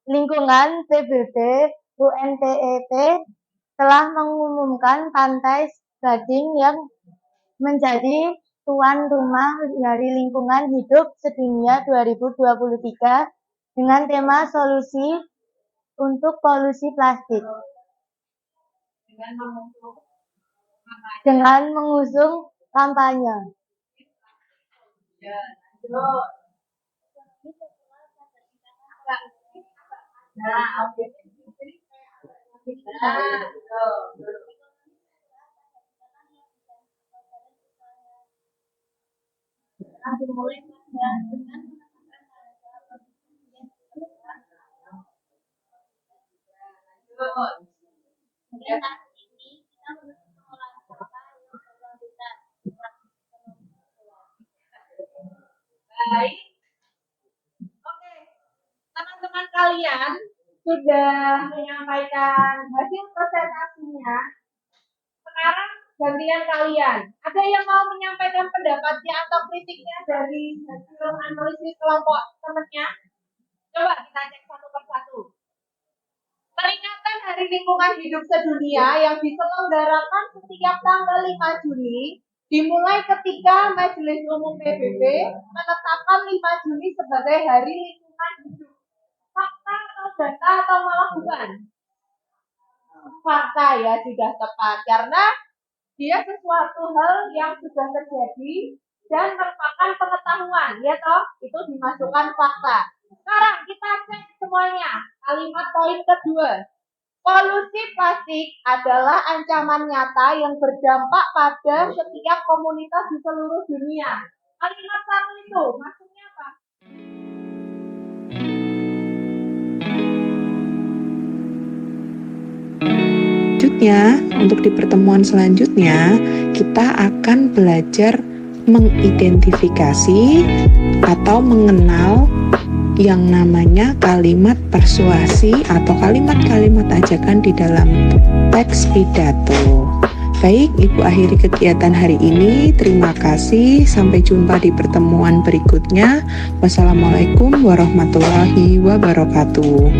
lingkungan PBB UNEP telah mengumumkan Pantai Gading yang menjadi tuan rumah dari lingkungan hidup sedunia 2023 dengan tema solusi untuk polusi plastik. Dengan mengusung kampanye. Baik. Oke. Teman-teman kalian sudah menyampaikan hasil presentasinya. Sekarang gantian kalian. Ada yang mau menyampaikan pendapatnya atau kritiknya dari hasil analisis kelompok temannya? Coba kita cek satu persatu. Peringatan Hari Lingkungan Hidup Sedunia yang diselenggarakan setiap tanggal 5 Juni dimulai ketika Majelis Umum PBB menetapkan 5 Juni sebagai Hari Lingkungan Hidup. Fakta atau data atau malah bukan? Fakta ya, sudah tepat. Karena dia sesuatu hal yang sudah terjadi dan merupakan pengetahuan, ya toh? Itu dimasukkan fakta. Sekarang kita cek semuanya. Kalimat poin kedua. Polusi plastik adalah ancaman nyata yang berdampak pada setiap komunitas di seluruh dunia. Kalimat satu itu maksudnya apa? Selanjutnya, untuk di pertemuan selanjutnya, kita akan belajar mengidentifikasi atau mengenal yang namanya kalimat persuasi atau kalimat-kalimat ajakan di dalam teks pidato. Baik, Ibu akhiri kegiatan hari ini. Terima kasih. Sampai jumpa di pertemuan berikutnya. Wassalamualaikum warahmatullahi wabarakatuh.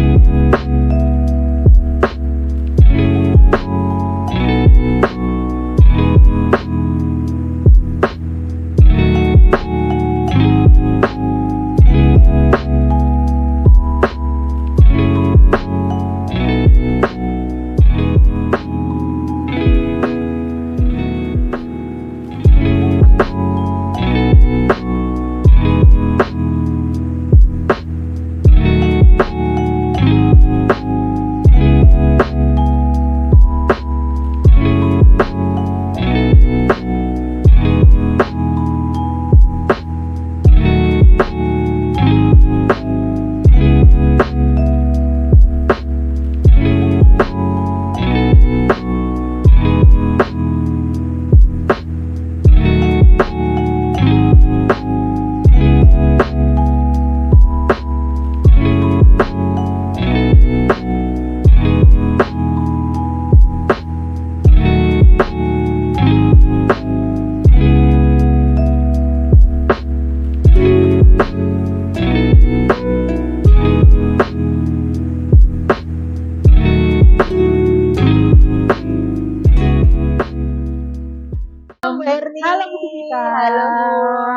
Halo Bu Vita. Halo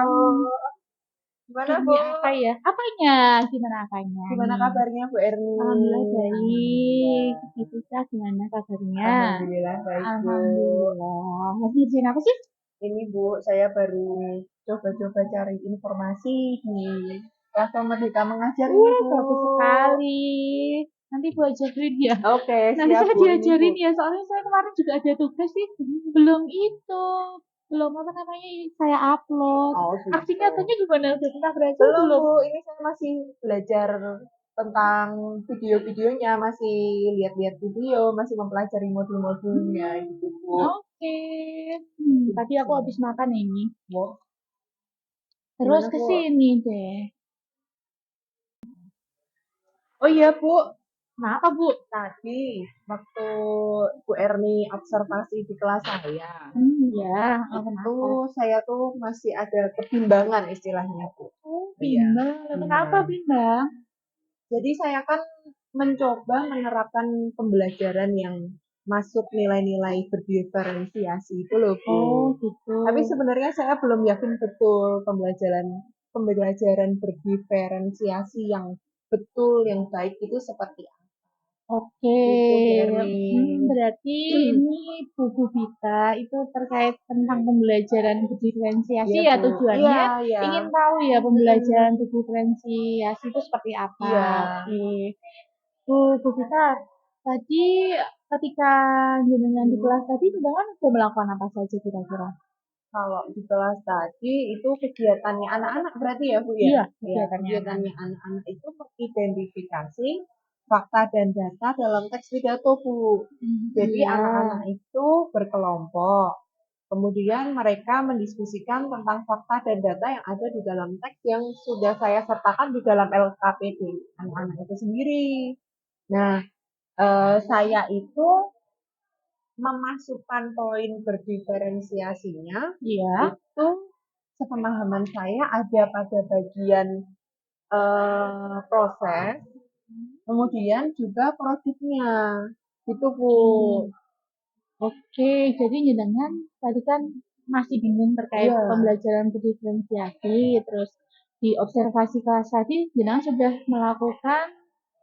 Bu. Gimana Bu? Apa ya? Apanya? Gimana apanya? Gimana kabarnya Bu Erni? Alhamdulillah baik. Bu Vita gimana kabarnya? Alhamdulillah baik Bu. Alhamdulillah. Lagi ngerjain apa sih? Ini Bu, saya baru coba-coba cari informasi di platform Merdeka Mengajar ini Bu. Bagus sekali. nanti Bu ajarin ya. Oke, Nanti siap saya Bu. Ini diajarin Bu. ya, soalnya saya kemarin juga ada tugas sih, belum apa namanya, saya upload. Oh, Aksi gitu. nyatanya gimana? Udah pernah berhasil Belum belum? Bu, ini saya masih belajar tentang video-videonya, masih lihat-lihat video, masih mempelajari modul-modulnya gitu Bu. Oke. Tadi aku habis makan ini. Bu. Terus Gimana, ke Bu? sini deh. Oh iya Bu, Kenapa, Bu? tadi waktu Bu Erni observasi di kelas saya, Ya, itu kenapa? saya tuh masih ada kebimbangan istilahnya Bu. Oh, Iya. bimbang. Kenapa bimbang? Jadi saya kan mencoba menerapkan pembelajaran yang masuk nilai-nilai berdiferensiasi itu loh Bu. Oh, gitu. Tapi sebenarnya saya belum yakin betul pembelajaran berdiferensiasi yang betul, yang baik itu seperti apa. Oke. Itu Bu Erni. Berarti ini buku kita itu terkait tentang pembelajaran berdiferensiasi Iya ya, Bu. tujuannya Iya. ingin tahu ya pembelajaran berdiferensiasi itu seperti apa. Iya. Oke. Bu kita tadi ketika jenengan di kelas tadi jenengan sudah melakukan apa saja kira-kira? Kalau di kelas tadi itu kegiatannya anak-anak berarti ya Bu ya? Iya, Iya, kegiatannya anak-anak itu mengidentifikasi fakta dan data dalam teks pidato Bu. Jadi Iya. anak-anak itu berkelompok. Kemudian mereka mendiskusikan tentang fakta dan data yang ada di dalam teks yang sudah saya sertakan di dalam LKPD anak-anak itu sendiri. Nah, saya itu memasukkan poin berdiferensiasinya Iya. itu sepemahaman saya ada pada bagian proses, kemudian juga produknya, gitu Bu. Oke, jadi jenengan tadi kan masih bingung terkait Iya. pembelajaran berdiferensiasi, terus di observasi kelas tadi jenengan sudah melakukan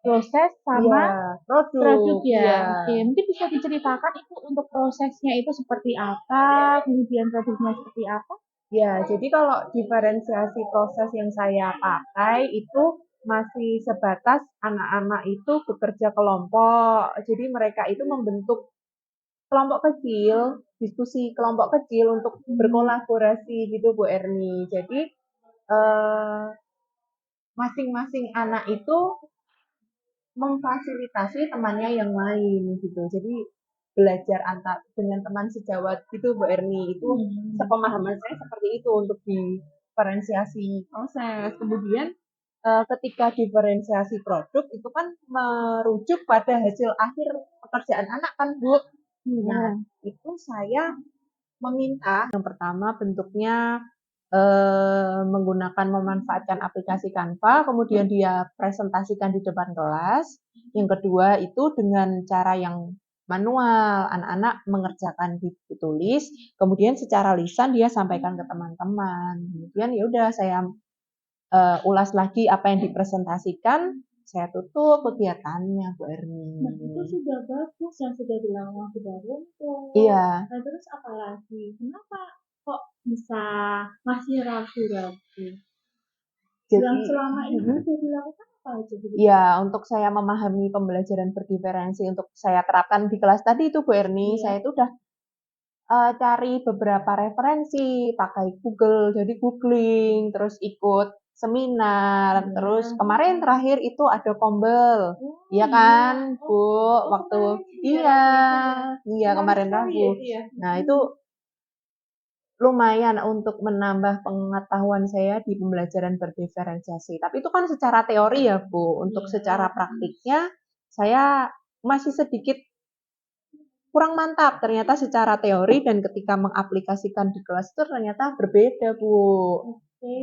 proses sama Iya, produk ya. Iya. Oke, mungkin bisa diceritakan itu untuk prosesnya itu seperti apa, kemudian produknya seperti apa? Ya, jadi kalau diferensiasi proses yang saya pakai itu masih sebatas anak-anak itu bekerja kelompok. Jadi mereka itu membentuk kelompok kecil, diskusi kelompok kecil untuk berkolaborasi gitu Bu Erni. Jadi masing-masing anak itu memfasilitasi temannya yang lain gitu. Jadi belajar dengan teman sejawat gitu Bu Erni itu sepemahaman saya seperti itu untuk diferensiasi proses. Kemudian ketika diferensiasi produk itu kan merujuk pada hasil akhir pekerjaan anak kan Bu. Nah, itu saya meminta yang pertama bentuknya menggunakan memanfaatkan aplikasi Canva, kemudian dia presentasikan di depan kelas. Yang kedua itu dengan cara yang manual, anak-anak mengerjakan di buku tulis, kemudian secara lisan dia sampaikan ke teman-teman. Kemudian ya udah saya ulas lagi apa yang dipresentasikan, saya tutup kegiatannya Bu Erni. Nah, itu sudah bagus yang sudah dilakukan sudah runtuh. Iya. Nah, terus apa lagi? Kenapa kok bisa masih ragu-ragu? Yang selama ini sudah dilakukan apa aja? Ya, untuk saya memahami pembelajaran berdiferensi untuk saya terapkan di kelas tadi itu Bu Erni, saya itu udah cari beberapa referensi, pakai Google, jadi googling, terus ikut seminar, terus kemarin terakhir itu ada Kombel, iya kan Bu, waktu iya kemarin Rabu. Nah itu lumayan untuk menambah pengetahuan saya di pembelajaran berdiferensiasi. Tapi itu kan secara teori ya Bu, untuk secara praktiknya saya masih sedikit kurang mantap ternyata secara teori dan ketika mengaplikasikan di kelas itu ternyata berbeda Bu. Oke,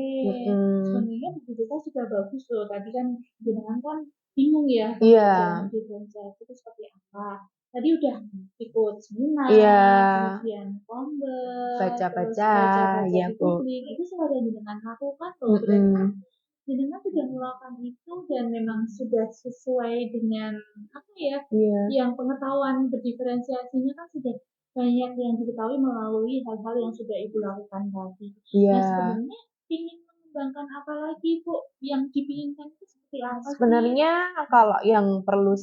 sebenarnya buku kita sudah bagus loh. Tadi kan jenengan kan bingung ya pembelajaran diferensiasi itu seperti apa. Tadi udah ikut seminar, kemudian Kombel, baca-baca, di googling, itu semua yang jenengan lakukan loh. Berarti jenengan sudah melakukan itu dan memang sudah sesuai dengan apa ya, yang pengetahuan berdiferensiasinya kan sudah banyak yang diketahui melalui hal-hal yang sudah ibu lakukan tadi. Nah sebenarnya ingin mengembangkan apa lagi, Bu? Yang dipinginkan itu seperti apa sih? Sebenarnya kalau yang perlu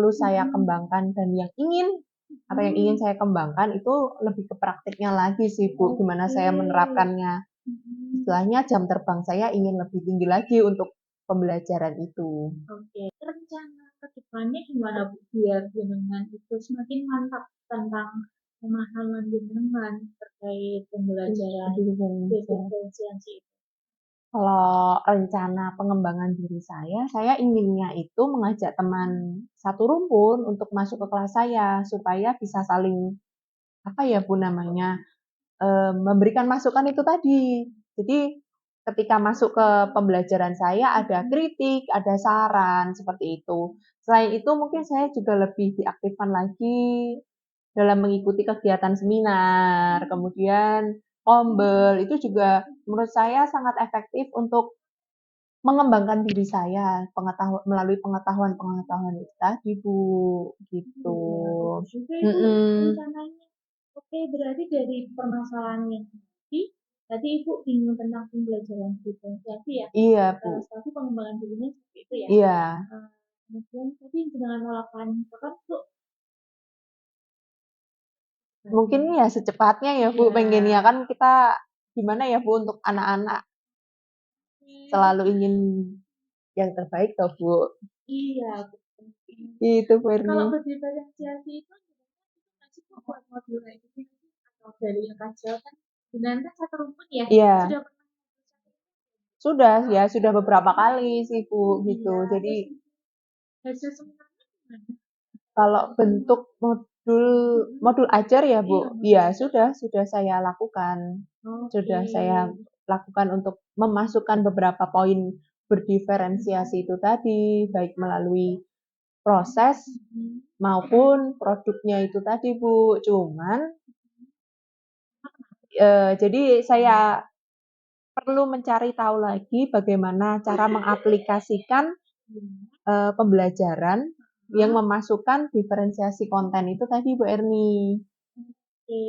saya kembangkan dan yang ingin saya kembangkan itu lebih ke praktiknya lagi sih, Bu. Gimana saya menerapkannya. Istilahnya jam terbang saya ingin lebih tinggi lagi untuk pembelajaran itu. Oke, rencana ke depannya gimana, Bu? Biar jenengan itu semakin mantap tentang pemahaman jenengan terkait pembelajaran diferensiasi. Kalau rencana pengembangan diri saya inginnya itu mengajak teman satu rumpun untuk masuk ke kelas saya supaya bisa saling memberikan masukan itu tadi. Jadi ketika masuk ke pembelajaran saya ada kritik, ada saran seperti itu. Selain itu mungkin saya juga lebih diaktifkan lagi dalam mengikuti kegiatan seminar, kemudian ombel itu juga menurut saya sangat efektif untuk mengembangkan diri saya melalui pengetahuan itu tadi, Bu, gitu. Rencananya. Oke, berarti dari permasalahan yang tadi Ibu bingung tentang pembelajaran diferensiasi ya? Iya, Bu. Tapi pengembangan dirinya seperti itu ya? Iya. Kemudian tadi dengan melakukan apa tuh? Mungkin ya secepatnya ya, Bu, pengennya kan kita gimana ya, Bu, untuk anak-anak selalu ingin yang terbaik toh, Bu. Iya, betul. Itu, Ferni. Kalau berdiferensiasi itu masih buat modul kayak gitu atau dari yang kecil kan dengan satu rumpun ya? Iya. Sudah Sudah beberapa kali sih, Bu, gitu. Jadi hasil seminarnya gimana? kalau bentuk modul ajar ya, Bu. Iya, sudah saya lakukan. Sudah saya lakukan untuk memasukkan beberapa poin berdiferensiasi itu tadi, baik melalui proses maupun produknya itu tadi, Bu. Cuman jadi saya perlu mencari tahu lagi bagaimana cara mengaplikasikan pembelajaran yang memasukkan diferensiasi konten itu tadi, Bu Erni. Oke.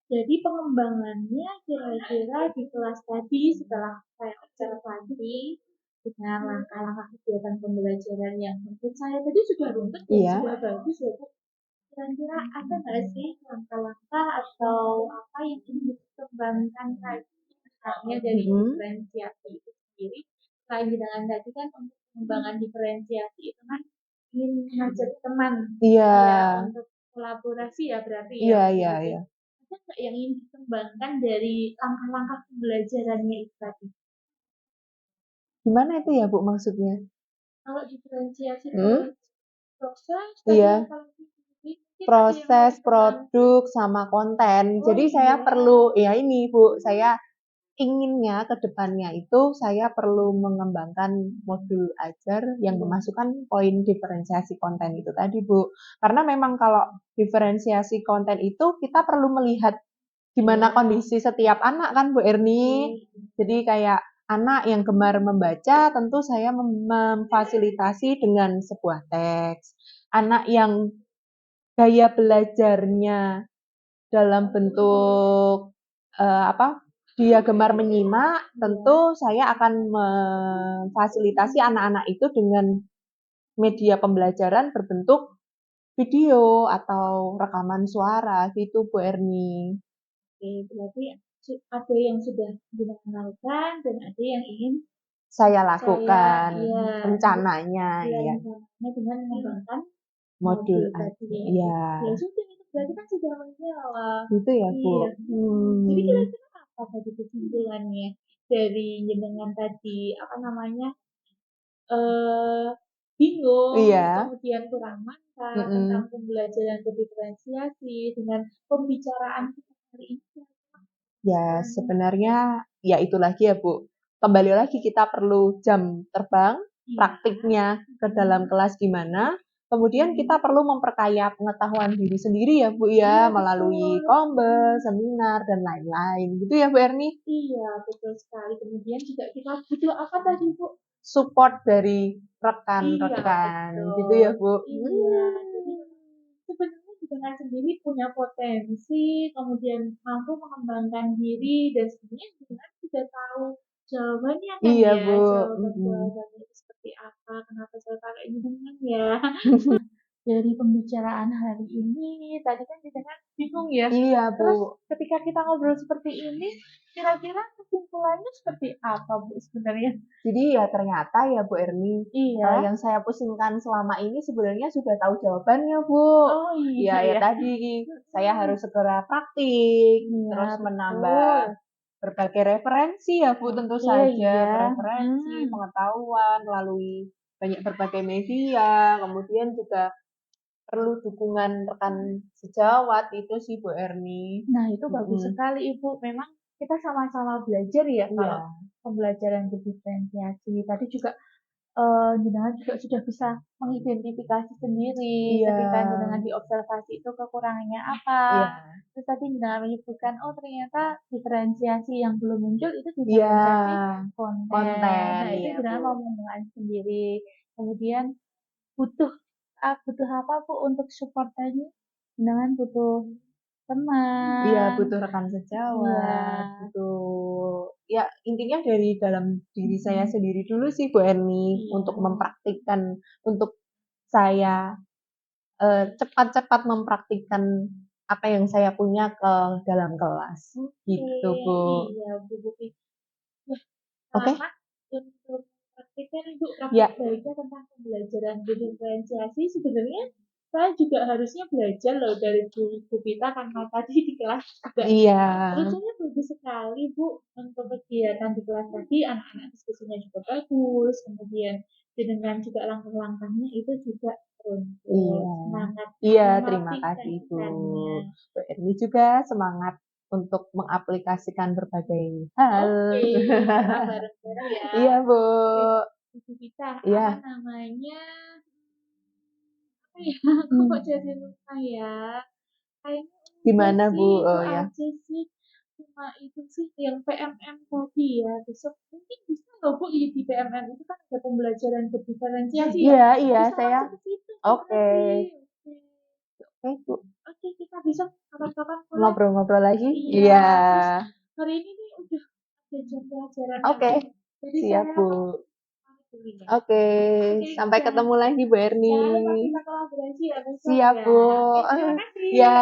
Jadi pengembangannya kira-kira di kelas tadi setelah saya observasi dengan langkah-langkah kegiatan pembelajaran yang menurut saya tadi sudah runtut dan sudah bagus ya, Bu. Kira-kira ada nggak sih langkah-langkah atau apa yang ingin dikembangkan lagi misalnya dari diferensiasi itu sendiri? Selain dengan tadi kan untuk pengembangan diferensiasi itu kan ingin mengajak teman untuk kolaborasi ya berarti ya. Iya. Ada nggak yang ingin dikembangkan dari langkah-langkah pembelajarannya itu tadi? Gimana itu ya, Bu, maksudnya? Kalau diferensiasi proses, proses, produk, sama konten. Jadi saya perlu, Bu, saya inginnya ke depannya itu saya perlu mengembangkan modul ajar yang memasukkan poin diferensiasi konten itu tadi, Bu. Karena memang kalau diferensiasi konten itu kita perlu melihat gimana kondisi setiap anak kan, Bu Erni. Jadi kayak anak yang gemar membaca tentu saya memfasilitasi dengan sebuah teks. Anak yang gaya belajarnya dalam bentuk dia gemar menyimak, tentu saya akan memfasilitasi anak-anak itu dengan media pembelajaran berbentuk video atau rekaman suara gitu, Bu Erni. Oke, berarti ada yang sudah dilakukan dan ada yang ingin saya lakukan rencananya dengan mengembangkan modul tadi ya. Ya sudah itu berarti kan sudah menjawab. Gitu ya, Bu. Jadi kira-kira apa tadi kesimpulannya dari jenengan tadi bingung, kemudian kurang mantap tentang pembelajaran berdiferensiasi dengan pembicaraan kita hari ini. Ya, sebenarnya ya itu lagi ya, Bu. Kembali lagi kita perlu jam terbang, praktiknya ke dalam kelas gimana. Kemudian kita perlu memperkaya pengetahuan diri sendiri ya, Bu ya, melalui ombel, seminar, dan lain-lain. Gitu ya, Bu Erni? Iya, betul sekali. Kemudian juga kita butuh apa tadi, Bu? Support dari rekan-rekan. Gitu ya, Bu? Iya, jadi sebenarnya dengan sendiri punya potensi, kemudian mampu mengembangkan diri, dan sebenarnya juga sudah tahu jawabannya kan Iya, ya, Bu. jawaban-jawabannya itu seperti apa, kenapa saya pakai hubungan ya. Dari pembicaraan hari ini, tadi kan kita kan bingung ya. Iya, Terus Bu. ketika kita ngobrol seperti ini, kira-kira kesimpulannya seperti apa, Bu, sebenarnya? Jadi ya ternyata ya Bu Erni, Iya. yang saya pusingkan selama ini sebenarnya sudah tahu jawabannya, Bu. Oh iya Ya ya. tadi saya harus segera praktik, Iya, terus betul. menambah berbagai referensi ya Bu, tentu Oke, saja iya. referensi, pengetahuan melalui banyak berbagai media, kemudian juga perlu dukungan rekan sejawat itu sih Bu Erni. Nah, itu bagus sekali, Ibu. Memang kita sama-sama belajar ya kalau Iya. pembelajaran berdiferensiasi. Tadi juga jenengan juga sudah bisa mengidentifikasi sendiri Iya. ketika jenengan diobservasi itu kekurangannya apa. Iya. Terus tadi jenengan menyebutkan, oh ternyata diferensiasi yang belum muncul itu Iya. diferensiasi konten. Konten, Nah, itu iya, jenengan Bu. mau mengembangkan sendiri. Kemudian butuh apa Bu untuk support tadi? Jenengan butuh teman. Iya, butuh rekan Iya. sejawat, butuh ya intinya dari dalam diri saya sendiri dulu sih Bu Erni Iya. untuk mempraktikkan, untuk saya cepat-cepat mempraktikkan apa yang saya punya ke dalam kelas. Gitu, Bu. Iya, Bu Buki. Oke. Selamat untuk praktikkan Ibu Ya. praktik baiknya tentang pembelajaran diferensiasi. Sebenarnya saya juga harusnya belajar loh dari Bu Pita karena tadi di kelas juga. Iya. Rasanya bagus sekali Bu untuk kegiatan di kelas tadi, anak-anak diskusinya juga bagus, kemudian dengan juga langkah-langkahnya itu juga untuk Iya. semangat Iya, terima kasih Bu. mengaplikasikannya. Bu Erni juga semangat untuk mengaplikasikan berbagai hal. Oke, kita bareng-bareng ya. Iya, Bu. Ibu Pita, Iya. apa namanya? Apa ya? Aku kok jadi lupa ya. Kayaknya Gimana, udah Bu? sih, itu Oh ya. aja sih. Cuma itu sih yang PMM tadi ya. Besok mungkin bisa loh Bu di PMM itu kan ada pembelajaran berdiferensiasi ya. Iya, iya, Bisa saya. masuk ke situ. Oke. Oke. Oke, Bu. Oke, kita besok kapan-kapan mulai. Ngobrol-ngobrol lagi? Iya. Iya. Terus hari ini nih udah ada jam pelajaran. Oke. Jadi Siap, saya Bu. Oke, sampai ketemu lagi Bu Erni. Jangan lupa kita kolaborasi ya besok Siap, ya. Bu. Oke, terima kasih. Ya.